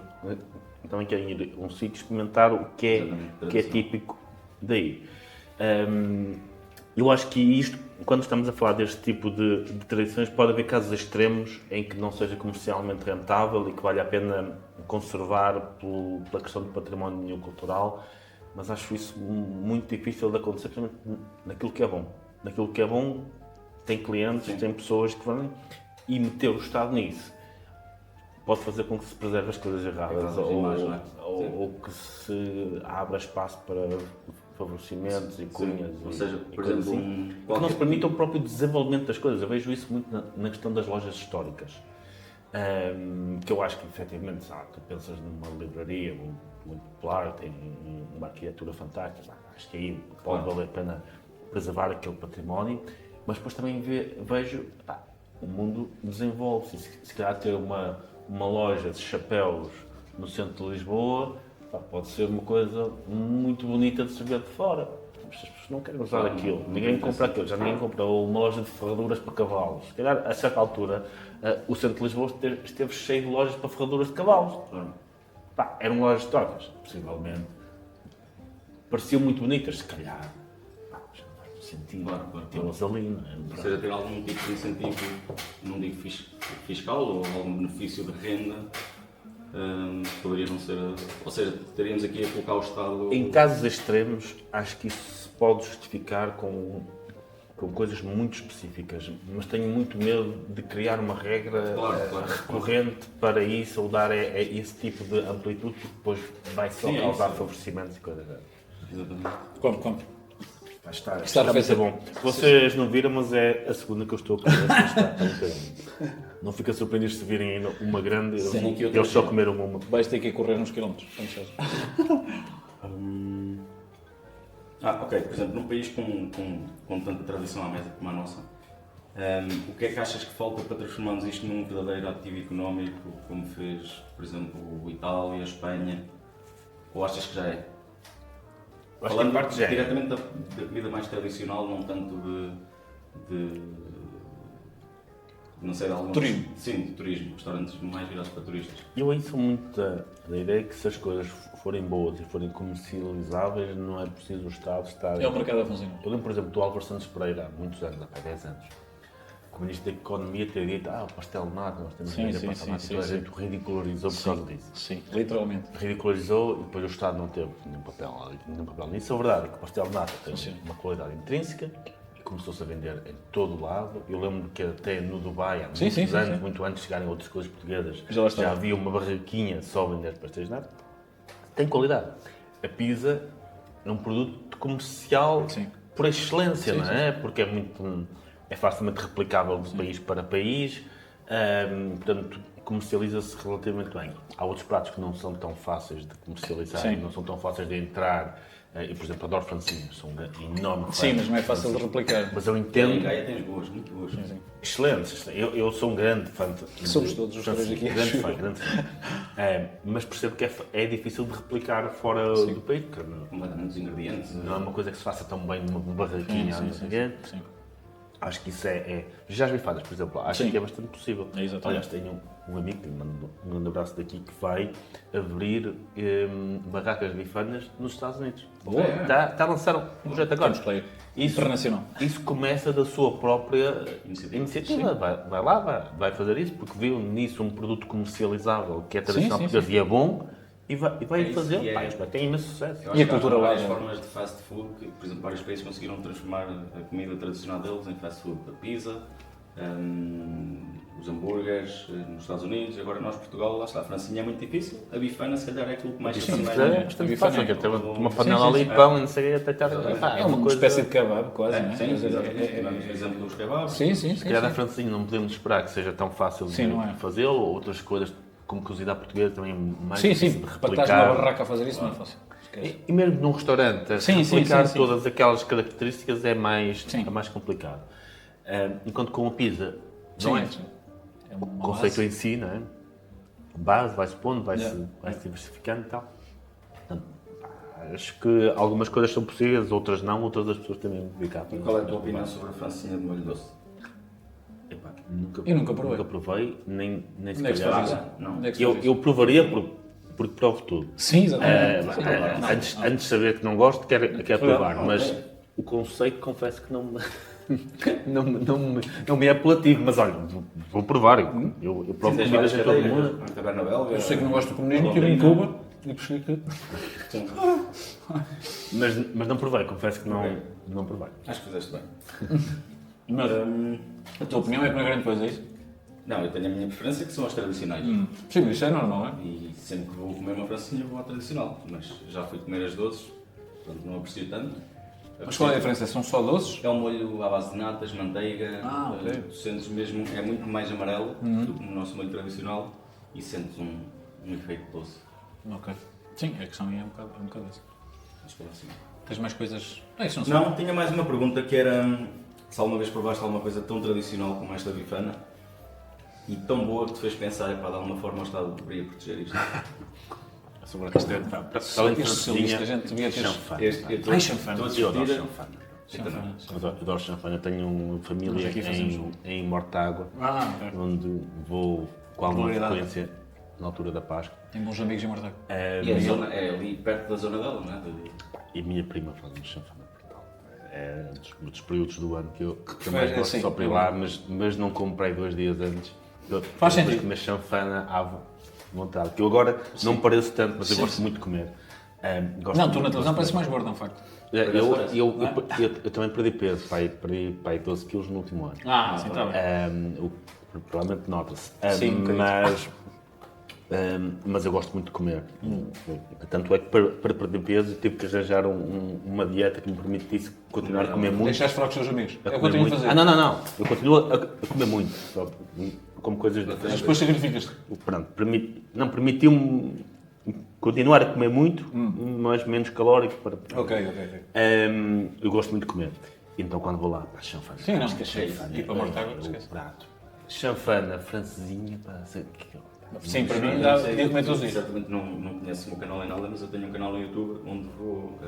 S3: também querem ir a um sítio experimentar o que é típico daí. Eu acho que isto, quando estamos a falar deste tipo de tradições, pode haver casos extremos em que não seja comercialmente rentável e que vale a pena conservar pela questão do património cultural, mas acho isso muito difícil de acontecer, principalmente naquilo que é bom. Naquilo que é bom, tem clientes, tem pessoas que vão e meter o Estado nisso pode fazer com que se preserve as coisas erradas ou que se abra espaço para favorecimentos e cunhas.
S4: Ou seja, por
S3: exemplo,
S4: assim,
S3: que não se permita o próprio desenvolvimento das coisas. Eu vejo isso muito na questão das lojas históricas. Que eu acho que, efetivamente, tu pensas numa livraria muito popular, tem uma arquitetura fantástica, acho que aí pode valer a pena preservar aquele património, mas depois também vejo, o mundo desenvolve-se. Se calhar ter uma loja de chapéus no centro de Lisboa, pode ser uma coisa muito bonita de se ver de fora. Mas as pessoas não querem usar aquilo, ninguém compra aquilo, já ninguém compra uma loja de ferraduras para cavalos. Se calhar, a certa altura, o centro de Lisboa esteve cheio de lojas para ferraduras de cavalos. Eram lojas históricas, possivelmente. Pareciam muito bonitas, se calhar. Já não faz sentido tê-las ali, não é?
S4: Ou seja, ter algum tipo de incentivo, não digo fiscal, ou algum benefício de renda, poderia não ser... Ou seja, teríamos aqui a colocar o Estado...
S3: Em casos extremos, acho que isso se pode justificar com coisas muito específicas, mas tenho muito medo de criar uma regra recorrente para isso, ou dar esse tipo de amplitude, que depois vai só causar favorecimentos e coisas dessas.
S4: Exatamente.
S2: Compre.
S3: Está muito bom. Vocês não viram, mas é a segunda que eu estou a comer. Está muito bem.
S5: Não fica surpreendido se virem ainda uma grande,
S2: Sim, que
S5: eles só comeram uma.
S2: Vais ter que ir correr uns quilómetros, quando seja.
S4: Ok. Por exemplo, num país com tanta tradição à mesa como a nossa, o que é que achas que falta para transformarmos isto num verdadeiro ativo económico, como fez, por exemplo, a Itália, a Espanha? Ou achas que já é?
S5: Acho que em parte já é.
S4: Diretamente da comida mais tradicional, não tanto de não sei, de alguns...
S2: Turismo.
S4: Sim, de turismo. Restaurantes mais virados para turistas.
S5: Eu aí sou muito da ideia que se as coisas forem boas e forem comercializáveis, não é preciso o Estado estar...
S2: É o mercado a funcionar.
S5: Eu lembro, por exemplo, do Álvaro Santos Pereira, há muitos anos, há 10 anos, o Ministro da Economia ter dito o pastel de nata, nós temos que vender pastel de nata, e toda a gente ridicularizou por causa disso.
S2: Sim, literalmente.
S5: Ridicularizou e depois o Estado não teve nenhum papel nisso. A verdade é que o pastel de nata tem uma qualidade intrínseca e começou-se a vender em todo o lado. Eu lembro que até no Dubai, há muitos anos, muito antes de chegarem outras coisas portuguesas, já havia uma barraquinha só a vender pastéis de nata. Tem qualidade. A pizza é um produto comercial por excelência, não é? Porque é facilmente replicável de país para país, portanto, comercializa-se relativamente bem. Há outros pratos que não são tão fáceis de comercializar, não são tão fáceis de entrar. Eu, por exemplo, adoro francesinhas, sou um enorme fã.
S2: Sim, mas não é fácil de replicar.
S5: Mas eu entendo...
S4: Em Gaia tens boas, muito boas.
S5: Excelentes. Eu sou um grande fã de...
S2: Somos todos os três aqui.
S5: Grande fã. Mas percebo que é difícil de replicar fora do país, porque
S4: Completamente os ingredientes.
S5: não é uma coisa que se faça tão bem numa barraquinha.
S2: Sim.
S5: Acho que isso já as bifadas, por exemplo, acho que é bastante possível.
S2: É, exatamente.
S5: Aliás, tenho um amigo que lhe mando um grande abraço daqui que vai abrir barracas de bifanas nos Estados Unidos. Está a lançar um projeto agora.
S2: Temos player. Internacional.
S5: Isso começa da sua própria iniciativa. Vai lá, vai fazer isso, porque viu nisso um produto comercializável que é tradicional português e é bom. E vai fazer, tem imenso sucesso.
S2: E a cultura lá?
S4: Várias formas de fast food, que, por exemplo, vários países conseguiram transformar a comida tradicional deles em fast food. A pizza, os hambúrgueres nos Estados Unidos, agora nós, Portugal, lá está. A francinha é muito difícil, a bifana, se calhar, é aquilo que mais se assemelha.
S5: É bastante fácil, que tem uma panela ali, pão e não sei o que,
S2: É uma espécie de kebab, quase, não é?
S4: Sim, exatamente. Tivemos o exemplo dos kebabs.
S2: Sim.
S5: Se calhar a francinha não podemos esperar que seja tão fácil de fazê-lo, ou outras coisas como cozida portuguesa também é mais difícil de
S2: para
S5: replicar.
S2: estás numa barraca a fazer isso não é fácil.
S5: E mesmo num restaurante, replicar todas aquelas características é mais complicado. Enquanto com a pizza, não é? O conceito em si, não é? A base vai-se pondo, vai-se diversificando e tal. Portanto, acho que algumas coisas são possíveis, outras não, outras as pessoas também dedicar.
S4: E qual é a tua opinião sobre a francinha de molho doce?
S2: Eu nunca provei.
S5: Nunca provei, nem se
S2: Onde é que se faz
S5: calhar.
S2: isso? Onde é que se faz isso?
S5: Eu provaria porque provo tudo.
S2: Sim, exatamente.
S5: Antes de saber que não gosto, quero provar, mas o conceito, confesso que não me é apelativo, mas olha, vou provar. Eu provo comidas em todo o mundo.
S4: Taberna belga.
S2: Eu sei que não gosto do comunismo, tive em Cuba e percebi que...
S5: Mas não provei, confesso que não provei.
S4: Acho que fizeste bem.
S2: Mas a tua opinião é que não é grande coisa, é isso?
S4: Não, eu tenho a minha preferência que são as tradicionais.
S2: Sim, mas isso é normal, não é?
S4: E sempre que vou comer uma francinha vou à tradicional. Mas já fui comer as doces, portanto não aprecio tanto.
S2: Mas qual é a diferença? São só doces?
S4: É um molho à base de natas, manteiga.
S2: Ok.
S4: Tu sentes mesmo, é muito mais amarelo do que no nosso molho tradicional e sentes um efeito doce.
S2: Ok. Sim, a questão aí é um bocado essa.
S4: Acho que é assim.
S2: Tens mais coisas... Isso
S4: Não, tinha mais uma pergunta que era se alguma vez provaste alguma coisa tão tradicional como esta bifana e tão boa que te fez pensar, de alguma forma o Estado deveria proteger isto.
S5: Sobre a questão de
S2: socialista, a gente devia ter...
S5: chanfana.
S4: Eu adoro
S5: chanfana. Adoro chanfana. Eu tenho uma família em Mortágua, onde vou com alguma frequência na altura da Páscoa.
S2: Tem bons amigos em Mortágua.
S4: E a zona é ali perto da zona dela, não é?
S5: E a minha prima faz-me chanfana. É um dos períodos do ano que eu mais gosto só para ir lá, mas não comprei 2 dias antes.
S2: Faz sentido.
S5: Comer chanfana à vontade. Que eu agora não pareço tanto, mas eu gosto muito de comer.
S2: Não, tu na televisão pareces mais gordo, é um facto.
S5: Eu também perdi peso, perdi 12 kg no último ano.
S2: Sim, está bem.
S5: Provavelmente nota-se.
S2: Sim,
S5: mas Mas eu gosto muito de comer. Tanto é que para perder peso tive que arranjar uma dieta que me permitisse continuar a comer muito.
S2: Deixaste falar com os teus amigos.
S5: A
S2: É o que eu
S5: comer
S2: tenho a
S5: muito.
S2: fazer.
S5: Não. Eu continuo a comer muito. Só como coisas
S2: Mas
S5: diferentes.
S2: depois sacrificas-te.
S5: Pronto, permitiu-me continuar a comer muito, mas menos calórico.
S2: Ok.
S5: Eu gosto muito de comer. Então quando vou lá, pá, chanfana.
S2: Sim, não,
S5: Acho que a
S2: esquece.
S5: chanfana
S2: Tipo a
S5: é
S2: mortágua,
S5: o
S2: esquece.
S5: prato. Chanfana, francesinha, pá,
S2: Sim, para mim
S4: Eu
S2: dá
S4: não sei,
S2: podia comer todos os dias.
S4: certamente não conheço o meu canal em nada, mas eu tenho um canal no YouTube onde vou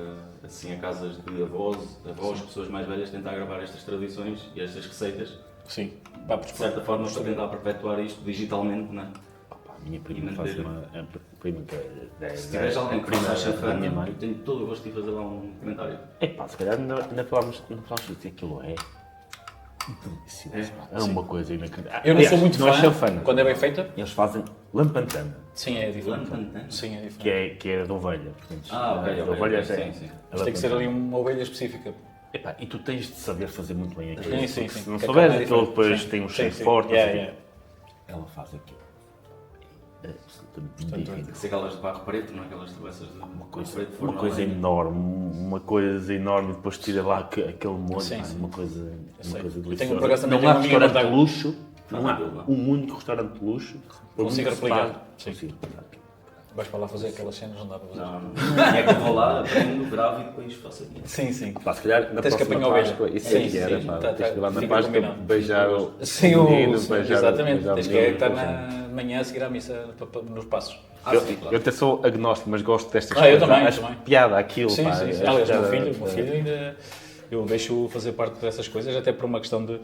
S4: assim a casas de avós, pessoas mais velhas, tentar gravar estas tradições e estas receitas.
S2: Sim. Vá por
S4: De certa forma, para tentar perpetuar isto digitalmente, não é?
S5: A minha prima
S4: E
S5: faz
S4: manter.
S5: a prima que é
S4: Se tiveres alguém que
S5: prima
S4: faça a
S5: da
S4: chanfana,
S5: minha mãe.
S4: eu tenho todo o gosto de fazer lá um comentário.
S5: É pá, se calhar não falamos disso, aquilo é delicioso, pá. É uma coisa inacreditável.
S2: Eu não sou muito
S5: não é
S2: fã,
S5: chanfana.
S2: quando é bem feita.
S5: Eles fazem lampantana,
S2: Sim, é diferente.
S4: Lantantana?
S2: Sim, é diferente.
S5: que é de ovelha. Portanto,
S4: Ok,
S5: de
S4: ok,
S5: ovelha
S4: sim,
S5: é-
S4: sim.
S2: Mas tem que ser ali uma ovelha específica.
S5: Epá, e tu tens de saber fazer muito bem aquilo.
S2: Sim, sim,
S5: porque
S2: sim.
S5: Se não
S2: Que a
S5: souberes,
S2: carne é
S5: aquilo
S2: diferente.
S5: depois
S2: Sim.
S5: tem um
S2: Sim,
S5: cheiro
S2: sim.
S5: forte.
S2: Yeah,
S5: não sei o
S2: yeah.
S5: quê. Ela faz aquilo. É absolutamente
S2: Portanto,
S5: divino.
S4: Tem que ser aquelas de barro preto, não é? Aquelas travessas de barro preto.
S5: Uma
S4: forno a
S5: coisa
S4: lenha.
S5: enorme, uma coisa enorme, depois tira lá aquele molho,
S2: Sim,
S5: pá,
S2: sim.
S5: uma coisa
S2: sei.
S5: deliciosa.
S2: Tenho, por acaso, também
S5: Não há
S2: tenho uma amiga
S5: restaurante de
S2: na
S5: luxo, não há
S4: Não há.
S5: um único restaurante de luxo por
S2: Consigo
S5: muito que se
S2: replicar.
S5: pague.
S2: Sim.
S5: Consigo replicar.
S2: Vais para lá fazer aquelas cenas, não dá para fazer.
S4: Não. É que eu vou lá, aprendo, gravo e depois faço aqui.
S2: Sim, sim.
S5: Pá, se calhar na
S2: Tens que
S5: próxima
S2: apanhar a
S5: Páscoa,
S2: ovelha.
S5: isso
S2: Sim,
S5: é que era,
S2: sim,
S5: pá,
S2: tá,
S5: tens que ir lá na
S2: fica
S5: Páscoa,
S2: combinado.
S5: beijar o
S2: Sim,
S5: menino,
S2: sim,
S5: beijar
S2: exatamente.
S5: beijar o
S2: Tens que
S5: menino,
S2: estar
S5: beijar-
S2: na manhã a seguir à missa nos passos.
S5: Eu até sou agnóstico, mas gosto destas
S2: Ah, eu
S5: coisas.
S2: também,
S5: Acho
S2: também.
S5: piada aquilo,
S2: Sim,
S5: pá.
S2: sim, sim.
S5: acho
S2: Aliás,
S5: piada-
S2: o meu filho ainda. Eu deixo fazer parte dessas coisas, até por uma questão de.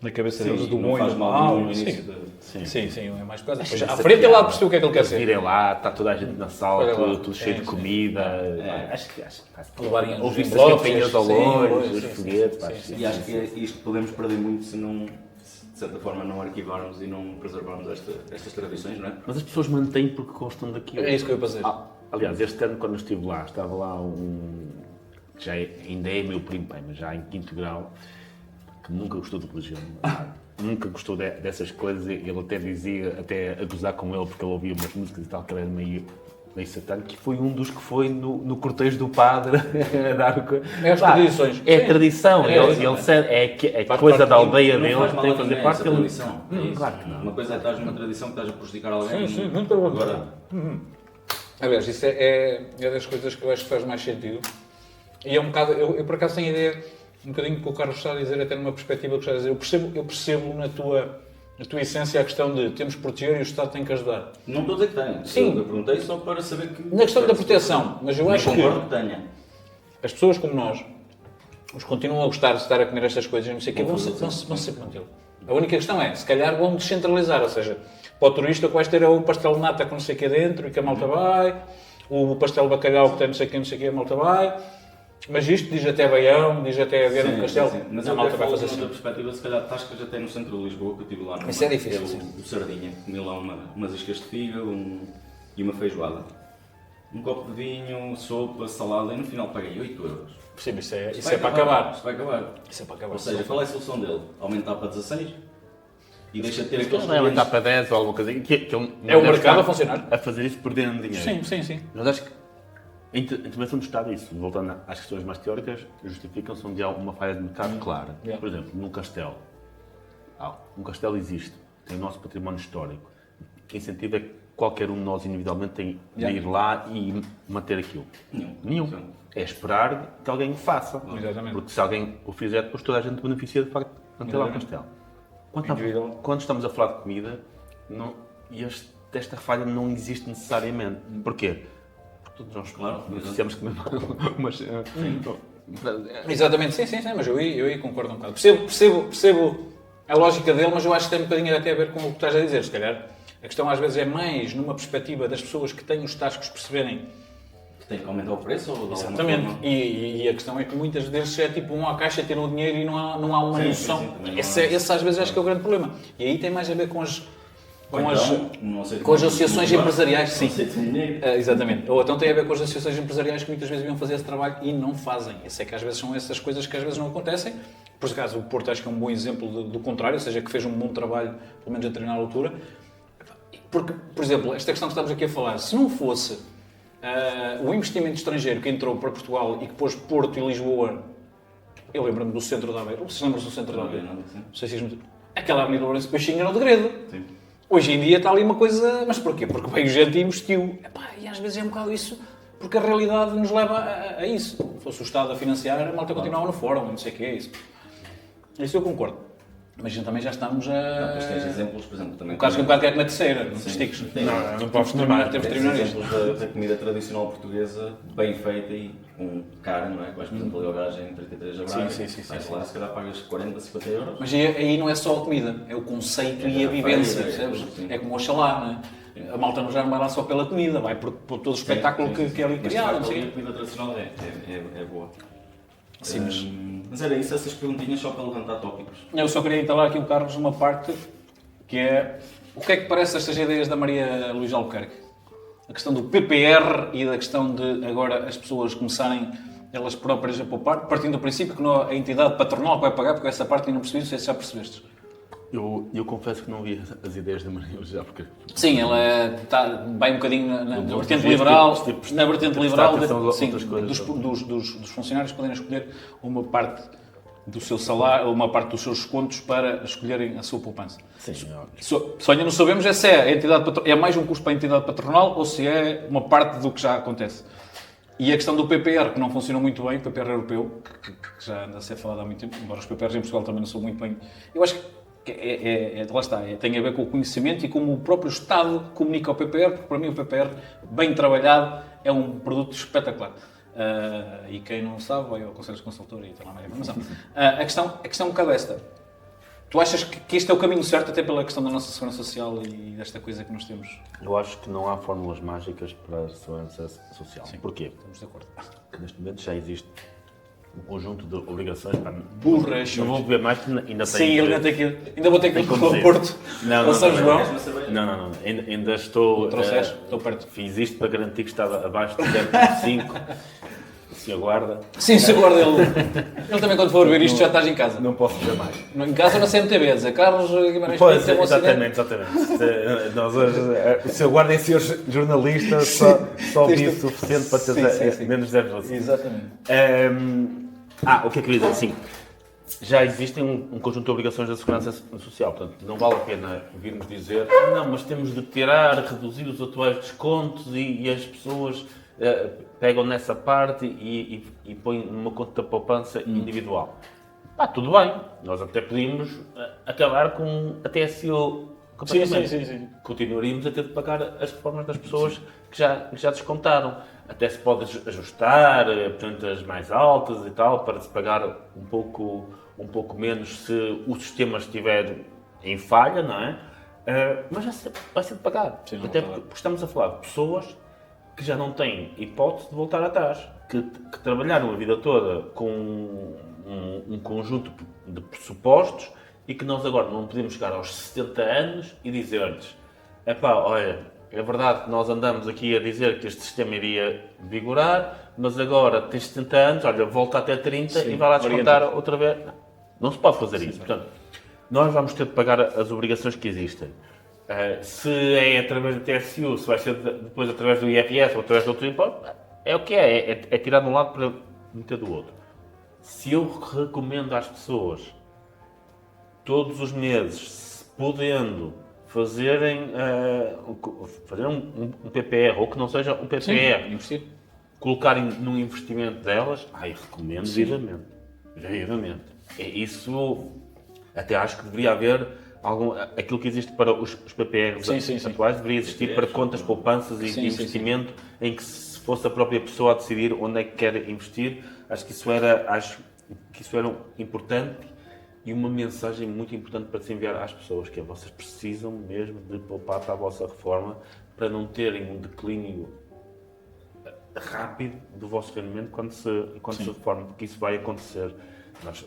S2: Na cabeça deles, do
S4: não
S2: bom e
S4: faz
S2: do
S4: mal
S2: mal.
S4: no início.
S2: Sim, é mais coisa. Depois,
S5: Acho
S2: à
S5: isso
S2: frente ele
S5: piada.
S2: lá percebeu o que é que ele quer
S5: Eles
S2: ser.
S5: virem lá, está toda a gente na sala,
S2: Olha lá.
S5: tudo cheio
S2: Sim,
S5: de
S2: sim.
S5: comida. Acho que
S2: Levarem os
S5: ouvir-se as
S2: envelopes,
S5: campainhas ao
S2: sim,
S5: longe,
S2: sim,
S5: os
S2: sim,
S5: foguetes. pá,
S2: sim,
S5: acho
S2: sim.
S5: que-
S4: E acho que é isto que podemos perder muito se não, de certa forma, não arquivarmos e não preservarmos estas tradições, não é?
S5: Mas as pessoas mantêm porque gostam daquilo.
S2: É isso que eu ia fazer.
S5: Aliás, este ano quando eu estive lá, estava lá que ainda é meu primo, pai, mas já em 5º grau, que nunca gostou de religião. Nunca gostou dessas coisas, e ele até dizia, até a gozar com ele, porque ele ouvia umas músicas e tal, que ele era meio satânico, que foi um dos que foi no cortejo do padre a dar o...
S2: É as tradições.
S5: É
S2: Sim.
S5: tradição,
S2: É,
S5: ele sabe, é coisa da aldeia
S4: Não
S5: dele,
S4: faz mal
S5: tem
S4: a
S5: que fazer
S4: ninguém
S5: parte
S4: essa
S5: dele.
S4: tradição. É isso.
S5: Claro que não.
S4: Uma coisa é estás numa tradição que estás a prejudicar alguém.
S2: Sim, muito pelo
S4: Agora,
S2: contrário. Aliás, isso é das coisas que eu acho que faz mais sentido. E é um bocado, eu por acaso tenho a ideia, um bocadinho que o Carlos está a dizer, até numa perspectiva que está a dizer, eu percebo na tua essência a questão de temos que proteger e o Estado tem que ajudar.
S4: não estou a dizer que tenha.
S2: Sim.
S4: Eu perguntei só para saber que...
S2: Na questão da proteção, mas eu
S4: Nem
S2: acho
S4: concordo
S2: que
S4: que tenha.
S2: as pessoas como nós, os que continuam a gostar de estar a comer estas coisas, não sei o quê, vão sempre mantê-lo. A única questão é, se calhar vão descentralizar, ou seja, para o turista que vais ter é o pastel de nata com não sei o quê dentro e que a malta vai, o pastel de bacalhau que tem não sei o quê, a malta vai, mas isto diz até Baião, diz até Viana do Castelo,
S4: Mas
S2: a
S4: eu
S2: malta
S4: até
S2: vai
S4: falo
S2: fazer
S4: de outra
S2: assim.
S4: perspectiva, se calhar Tascas até no centro de Lisboa, que eu estive lá no
S2: Isso é difícil, sim.
S4: o Sardinha, comi lá umas iscas de fígado e uma feijoada. Um copo de vinho, sopa, salada e no final paguei 8 euros.
S2: Sim, mas isso
S4: Vai
S2: é para acabar.
S4: Isto vai acabar.
S2: Isso é para acabar.
S4: Ou seja, qual é a solução dele? Aumentar para 16 e deixa de ter
S5: Ele
S4: aqueles
S5: vai aumentar
S4: clientes.
S5: para 10 ou alguma coisa. Que ele
S2: É o
S5: deve
S2: mercado
S5: estar
S2: a funcionar.
S5: A fazer isso perdendo dinheiro.
S2: Sim.
S5: Mas acho que a intervenção do Estado é isso. Voltando às questões mais teóricas, justificam-se onde há uma falha de mercado clara.
S2: Yeah.
S5: Por exemplo, num castelo. Um castelo existe, tem o nosso património histórico. Que incentivo é que qualquer um de nós individualmente tem de ir lá e manter aquilo? Nenhum. É esperar que alguém o faça.
S2: Exatamente.
S5: Porque se alguém o fizer, depois toda a gente beneficia de facto de manter lá o castelo. Quando estamos a falar de comida, esta falha não existe necessariamente. Porquê? Porque todos nós
S4: Claro,
S5: beneficiamos de comer mas,
S2: Exatamente, sim, mas eu aí concordo um bocado. Percebo a lógica dele, mas eu acho que tem um bocadinho até a ver com o que estás a dizer, se calhar. A questão às vezes é mais numa perspectiva das pessoas que têm os tascos perceberem.
S4: Tem que aumentar o preço ou de alguma
S2: Exatamente.
S4: forma?
S2: E a questão é que muitas vezes é tipo vão à caixa, tiram o dinheiro e não há uma
S4: Sim,
S2: noção.
S4: sim, também não há.
S2: Esse às vezes acho que é o grande problema. E aí tem mais a ver com as associações empresariais, sim. Exatamente. Ou então tem a ver com as associações empresariais que muitas vezes deviam fazer esse trabalho e não fazem. Isso é que às vezes são essas coisas que às vezes não acontecem. Por acaso, o Porto acho que é um bom exemplo do contrário, ou seja, que fez um bom trabalho, pelo menos a treinar a altura. Porque, por exemplo, esta questão que estamos aqui a falar, se não fosse o investimento estrangeiro que entrou para Portugal e que pôs Porto e Lisboa, eu lembro-me do centro da Aveiro, vocês lembram-se do centro da Aveiro? Não sei se vocês... Aquela Avenida Lourenço Peixinho era o degredo. Sim. Hoje em dia está ali uma coisa... Mas porquê? Porque veio gente e investiu. Epá, e às vezes é um bocado isso, porque a realidade nos leva a isso. Se fosse o Estado a financiar, a malta continuava no fórum, não sei o que é isso. Isso eu concordo. Mas a gente também já estamos a...
S4: Não, mas tens exemplos, por exemplo, também...
S2: O caso que um bocado quer na terceira, nos stickos.
S5: Não podes terminar.
S2: Temos de terminar isto.
S4: exemplos da comida tradicional portuguesa, bem feita e com cara, não é? Vais, por exemplo, ali ao gajo em 33 a Braga, vais lá, se calhar pagas 40, 50 euros.
S2: Mas aí não é só a comida, é o conceito e a vivência, percebes? É como o Oxalá, não é? A malta já não vai lá só pela comida, vai por todo o espetáculo que é ali criado.
S4: Mas a comida tradicional é boa.
S2: Sim,
S4: mas era isso, essas perguntinhas só para levantar tópicos.
S2: Eu só queria entalar aqui o Carlos numa parte que é o que é que parece estas ideias da Maria Luísa Albuquerque? A questão do PPR e da questão de agora as pessoas começarem elas próprias a poupar, partindo do princípio que não a entidade patronal que vai pagar, porque essa parte ainda não percebi, não sei se já percebeste.
S5: Eu confesso que não vi as ideias da Maria Luísa, porque...
S2: Sim, ela vai um bocadinho na vertente liberal, na vertente liberal dos funcionários poderem escolher uma parte do seu salário, uma parte dos seus descontos para escolherem a sua poupança.
S5: Sim,
S2: Só ainda não sabemos se é a entidade é mais um custo para a entidade patronal ou se é uma parte do que já acontece. E a questão do PPR, que não funciona muito bem, o PPR europeu, que já anda a ser falado há muito tempo, embora os PPRs em Portugal também não são muito bem... Eu acho que lá está, tem a ver com o conhecimento e como o próprio Estado comunica ao PPR, porque para mim o PPR, bem trabalhado, é um produto espetacular. E quem não sabe, vai ao Conselho de Consultor e tem lá mais informação. A questão é um bocado esta. Tu achas que este é o caminho certo, até pela questão da nossa segurança social e desta coisa que nós temos?
S5: Eu acho que não há fórmulas mágicas para a segurança social.
S2: Sim,
S5: porquê?
S2: Estamos de acordo.
S5: Porque neste momento já existe um conjunto de obrigações para...
S2: Burras.
S5: Não vou beber mais, porque ainda tenho...
S2: Sim, ainda vou ter que ir para o
S5: conduzir.
S2: Porto,
S5: Não,
S2: São João.
S5: Não. Ainda estou...
S2: Trouxeste? Estou perto.
S5: Fiz isto para garantir que estava abaixo de 0,5. O senhor guarda.
S2: Sim, se guarda ele também quando for ver isto já estás em casa.
S5: Não posso beber mais.
S2: Em casa ou na CMTV, a dizer Carlos Guimarães
S5: Pois,
S2: teve um acidente.
S5: exatamente. Nós hoje, o senhor guarda em ser jornalista só vi o suficiente para ter menos 0,5.
S2: Exatamente.
S5: O que é que eu ia dizer? Sim, já existem um conjunto de obrigações da segurança social, portanto, não vale a pena virmos dizer não, mas temos de tirar, reduzir os atuais descontos e as pessoas pegam nessa parte e põem numa conta de poupança individual. Tudo bem, nós até podíamos acabar com a TSU completamente.
S2: Sim.
S5: Continuaríamos a ter de pagar as reformas das pessoas que já descontaram. Até se pode ajustar, portanto, as mais altas e tal, para se pagar um pouco menos se o sistema estiver em falha, não é? Mas vai ser de pagar.
S2: Sim,
S5: até porque estamos a falar de pessoas que já não têm hipótese de voltar atrás, que trabalharam a vida toda com um conjunto de pressupostos e que nós agora não podemos chegar aos 70 anos e dizer-lhes olha, é verdade que nós andamos aqui a dizer que este sistema iria vigorar, mas agora tens 70 anos, olha, volta até 30 e vai lá descontar outra vez. Não se pode fazer isso. Portanto, nós vamos ter de pagar as obrigações que existem. Se é através do TSU, se vai ser depois através do IRS ou através de outro imposto, é o que é tirar de um lado para meter do outro. Se eu recomendo às pessoas, todos os meses, podendo, fazerem um PPR, ou que não seja um PPR,
S2: investir.
S5: Colocarem num investimento delas, recomendo vivamente. Isso, até acho que deveria haver aquilo que existe para os PPRs atuais, deveria existir para contas, poupanças e investimento, em que se fosse a própria pessoa a decidir onde é que quer investir. Acho que isso era importante. E uma mensagem muito importante para se enviar às pessoas, que é vocês precisam mesmo de poupar para a vossa reforma para não terem um declínio rápido do vosso rendimento quando se reforma, porque isso vai acontecer.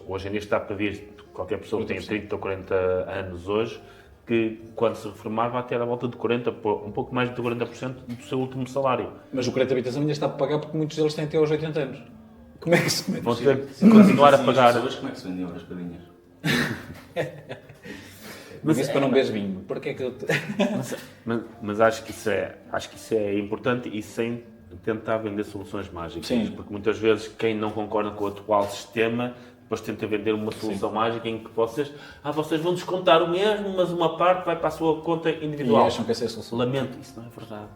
S5: Hoje em dia está previsto que qualquer pessoa que tenha 30 ou 40 anos hoje, que quando se reformar vai ter à volta de 40%, um pouco mais de 40% do seu último salário.
S2: Mas o crédito de habitação ainda está a pagar porque muitos deles têm até aos 80 anos. Como é que se mete?
S5: Vão ter que continuar a pagar.
S4: Como é que se vendiam as raspadinhas?
S2: Mas isso para não beber vinho. Porquê que eu...
S5: Mas acho que isso é importante e sem tentar vender soluções mágicas.
S2: Sim.
S5: Porque muitas vezes quem não concorda com o atual sistema depois tenta vender uma solução mágica em que vocês vão descontar o mesmo, mas uma parte vai para a sua conta individual.
S2: E acham que essa é a solução.
S5: Lamento, isso não é verdade.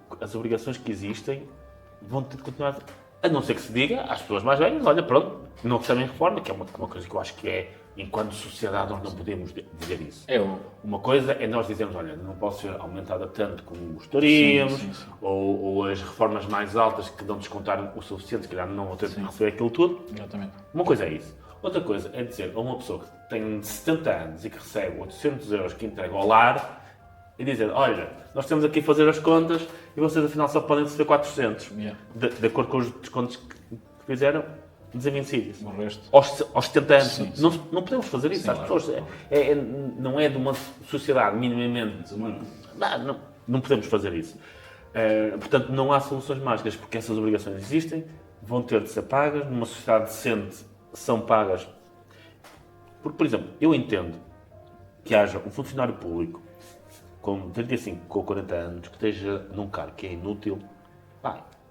S5: Porque as obrigações que existem vão ter de continuar. A não ser que se diga às pessoas mais velhas, olha, pronto, não recebem reforma, que é uma coisa que eu acho que é, enquanto sociedade, nós não podemos dizer isso. Uma coisa é nós dizermos, olha, não posso ser aumentada tanto como gostaríamos,
S2: Sim.
S5: ou as reformas mais altas que não descontaram o suficiente, se calhar não vão ter de receber aquilo tudo.
S2: Exatamente.
S5: Uma coisa é isso. Outra coisa é dizer a uma pessoa que tem 70 anos e que recebe 800 euros que entrega ao lar e dizer, olha, nós temos aqui a fazer as contas e vocês afinal só podem receber 400.
S2: Yeah.
S5: De acordo com os descontos que fizeram, desinvencidos.
S2: O resto.
S5: Aos 70 anos.
S2: Sim.
S5: Não podemos fazer isso.
S2: Sim,
S5: As
S2: claro.
S5: pessoas, não é de uma sociedade minimamente... Não podemos fazer isso. Portanto, não há soluções mágicas, porque essas obrigações existem, vão ter de ser pagas, numa sociedade decente são pagas. Porque, por exemplo, eu entendo que haja um funcionário público com 35 ou 40 anos que esteja num cargo que é inútil,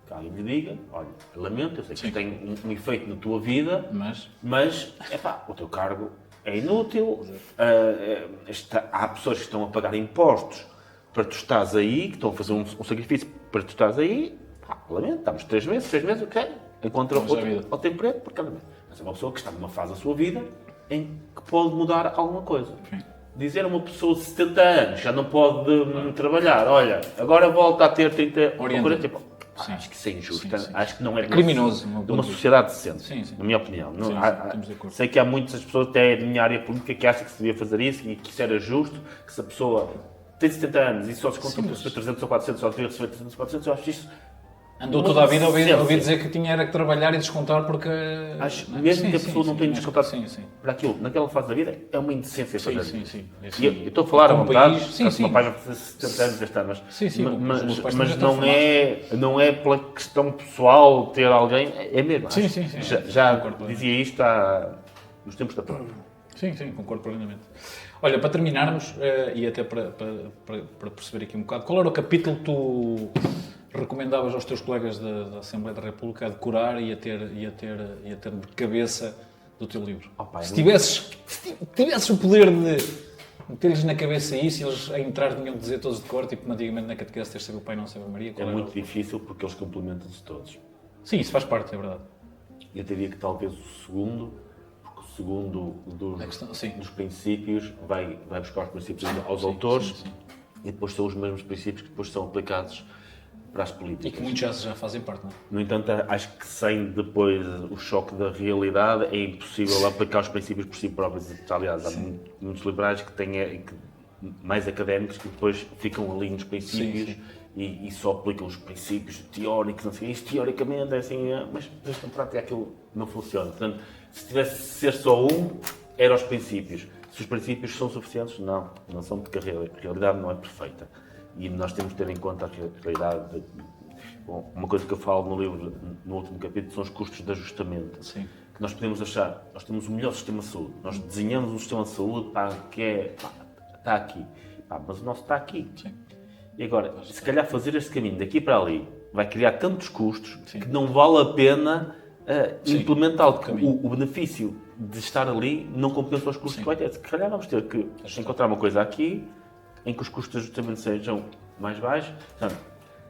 S5: que alguém lhe diga, olha, lamento, eu sei que tem um efeito na tua vida, mas o teu cargo é inútil, há pessoas que estão a pagar impostos para tu estás aí, que estão a fazer um sacrifício para tu estás aí, lamento, estamos 6 meses, ok, encontra outro emprego por cada mês. Mas é uma pessoa que está numa fase da sua vida em que pode mudar alguma coisa.
S2: Sim.
S5: Dizer a uma pessoa de 70 anos já não pode trabalhar, olha, agora volta a ter 30 ou 40, acho que isso é injusto.
S2: Sim.
S5: Acho que não é
S2: criminoso,
S5: de uma sociedade decente,
S2: Sim.
S5: na minha opinião. Não,
S2: estamos de acordo.
S5: sei que há muitas pessoas até da minha área política que acham que se devia fazer isso e que isso era justo, que se a pessoa tem 70 anos e só desconta por receber 300 ou 400, só devia receber 300 ou 400, eu acho isso...
S2: Andou toda a vida a ouvir dizer que tinha era que trabalhar e descontar porque...
S5: Mesmo que a pessoa não tenha descontado
S2: Sim.
S5: para aquilo, naquela fase da vida, é uma indecência fazer isso.
S2: Sim.
S5: E eu estou a falar à vontade,
S2: Sim.
S5: o meu pai vai fazer 70 anos este ano, mas
S2: não
S5: não é pela questão pessoal ter alguém, é mesmo.
S2: Sim.
S5: Já dizia isto nos tempos da prova.
S2: Sim, concordo plenamente. Olha, para terminarmos, e até para perceber aqui um bocado, qual era o capítulo que tu recomendavas aos teus colegas da Assembleia da República a decorar e a ter de cabeça do teu livro? Se tivesses o poder de meter-lhes na cabeça isso e eles a entrar tinham de dizer todos de cor, tipo antigamente na catequese tens de saber o Pai não sabe a Maria.
S5: É muito difícil porque eles complementam-se todos.
S2: Sim, isso faz parte, é verdade.
S5: Eu diria que talvez o segundo dos princípios vai buscar os princípios aos autores e depois são os mesmos princípios que depois são aplicados para as políticas.
S2: E que muitos já fazem parte, não é?
S5: No entanto, acho que sem depois o choque da realidade é impossível aplicar os princípios por si próprios. Aliás, há muitos liberais mais académicos que depois ficam ali nos princípios e só aplicam os princípios teóricos, não sei, isto teoricamente é assim, mas na prática aquilo não funciona. Portanto, se tivesse de ser só era os princípios. Se os princípios são suficientes, não são, porque a realidade não é perfeita. E nós temos de ter em conta a realidade. Bom, uma coisa que eu falo no livro, no último capítulo, são os custos de ajustamento.
S2: Sim.
S5: Que nós podemos achar, nós temos o melhor sistema de saúde, nós desenhamos um sistema de saúde que está aqui, mas o nosso está aqui.
S2: Sim.
S5: E agora, se calhar fazer este caminho daqui para ali vai criar tantos custos que não vale a pena implementá-lo, porque o benefício de estar ali não compensa os custos que vai ter. Se calhar vamos ter que encontrar uma coisa aqui em que os custos de ajustamento sejam mais baixos. Portanto,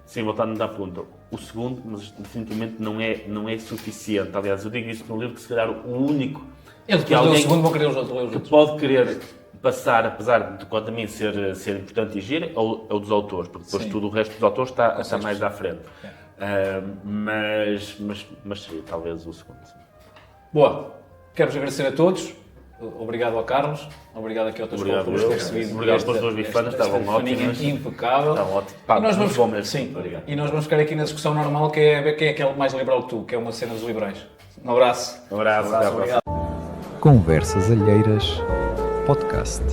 S5: sem voltar-me à pergunta, o segundo, mas definitivamente não é suficiente. Aliás, eu digo isso no livro que se calhar o único
S2: que alguém que
S5: pode querer passar, apesar de quanto a mim ser importante e giro, é o dos autores, porque depois tudo o resto dos autores está mais à frente. Mas seria talvez o segundo.
S2: Boa. Quero-vos agradecer a todos. Obrigado ao Carlos. Obrigado aqui ao teu escola por nos ter recebido.
S5: Obrigado pelas duas bifanas, estavam ótimas.
S2: Impecável.
S5: Estavam ótimas.
S2: E nós vamos ficar aqui na discussão normal, que é ver quem é que é mais liberal que tu, que é uma cena dos liberais. Um abraço.
S5: Obrigado.
S1: Conversas Alheiras Podcast.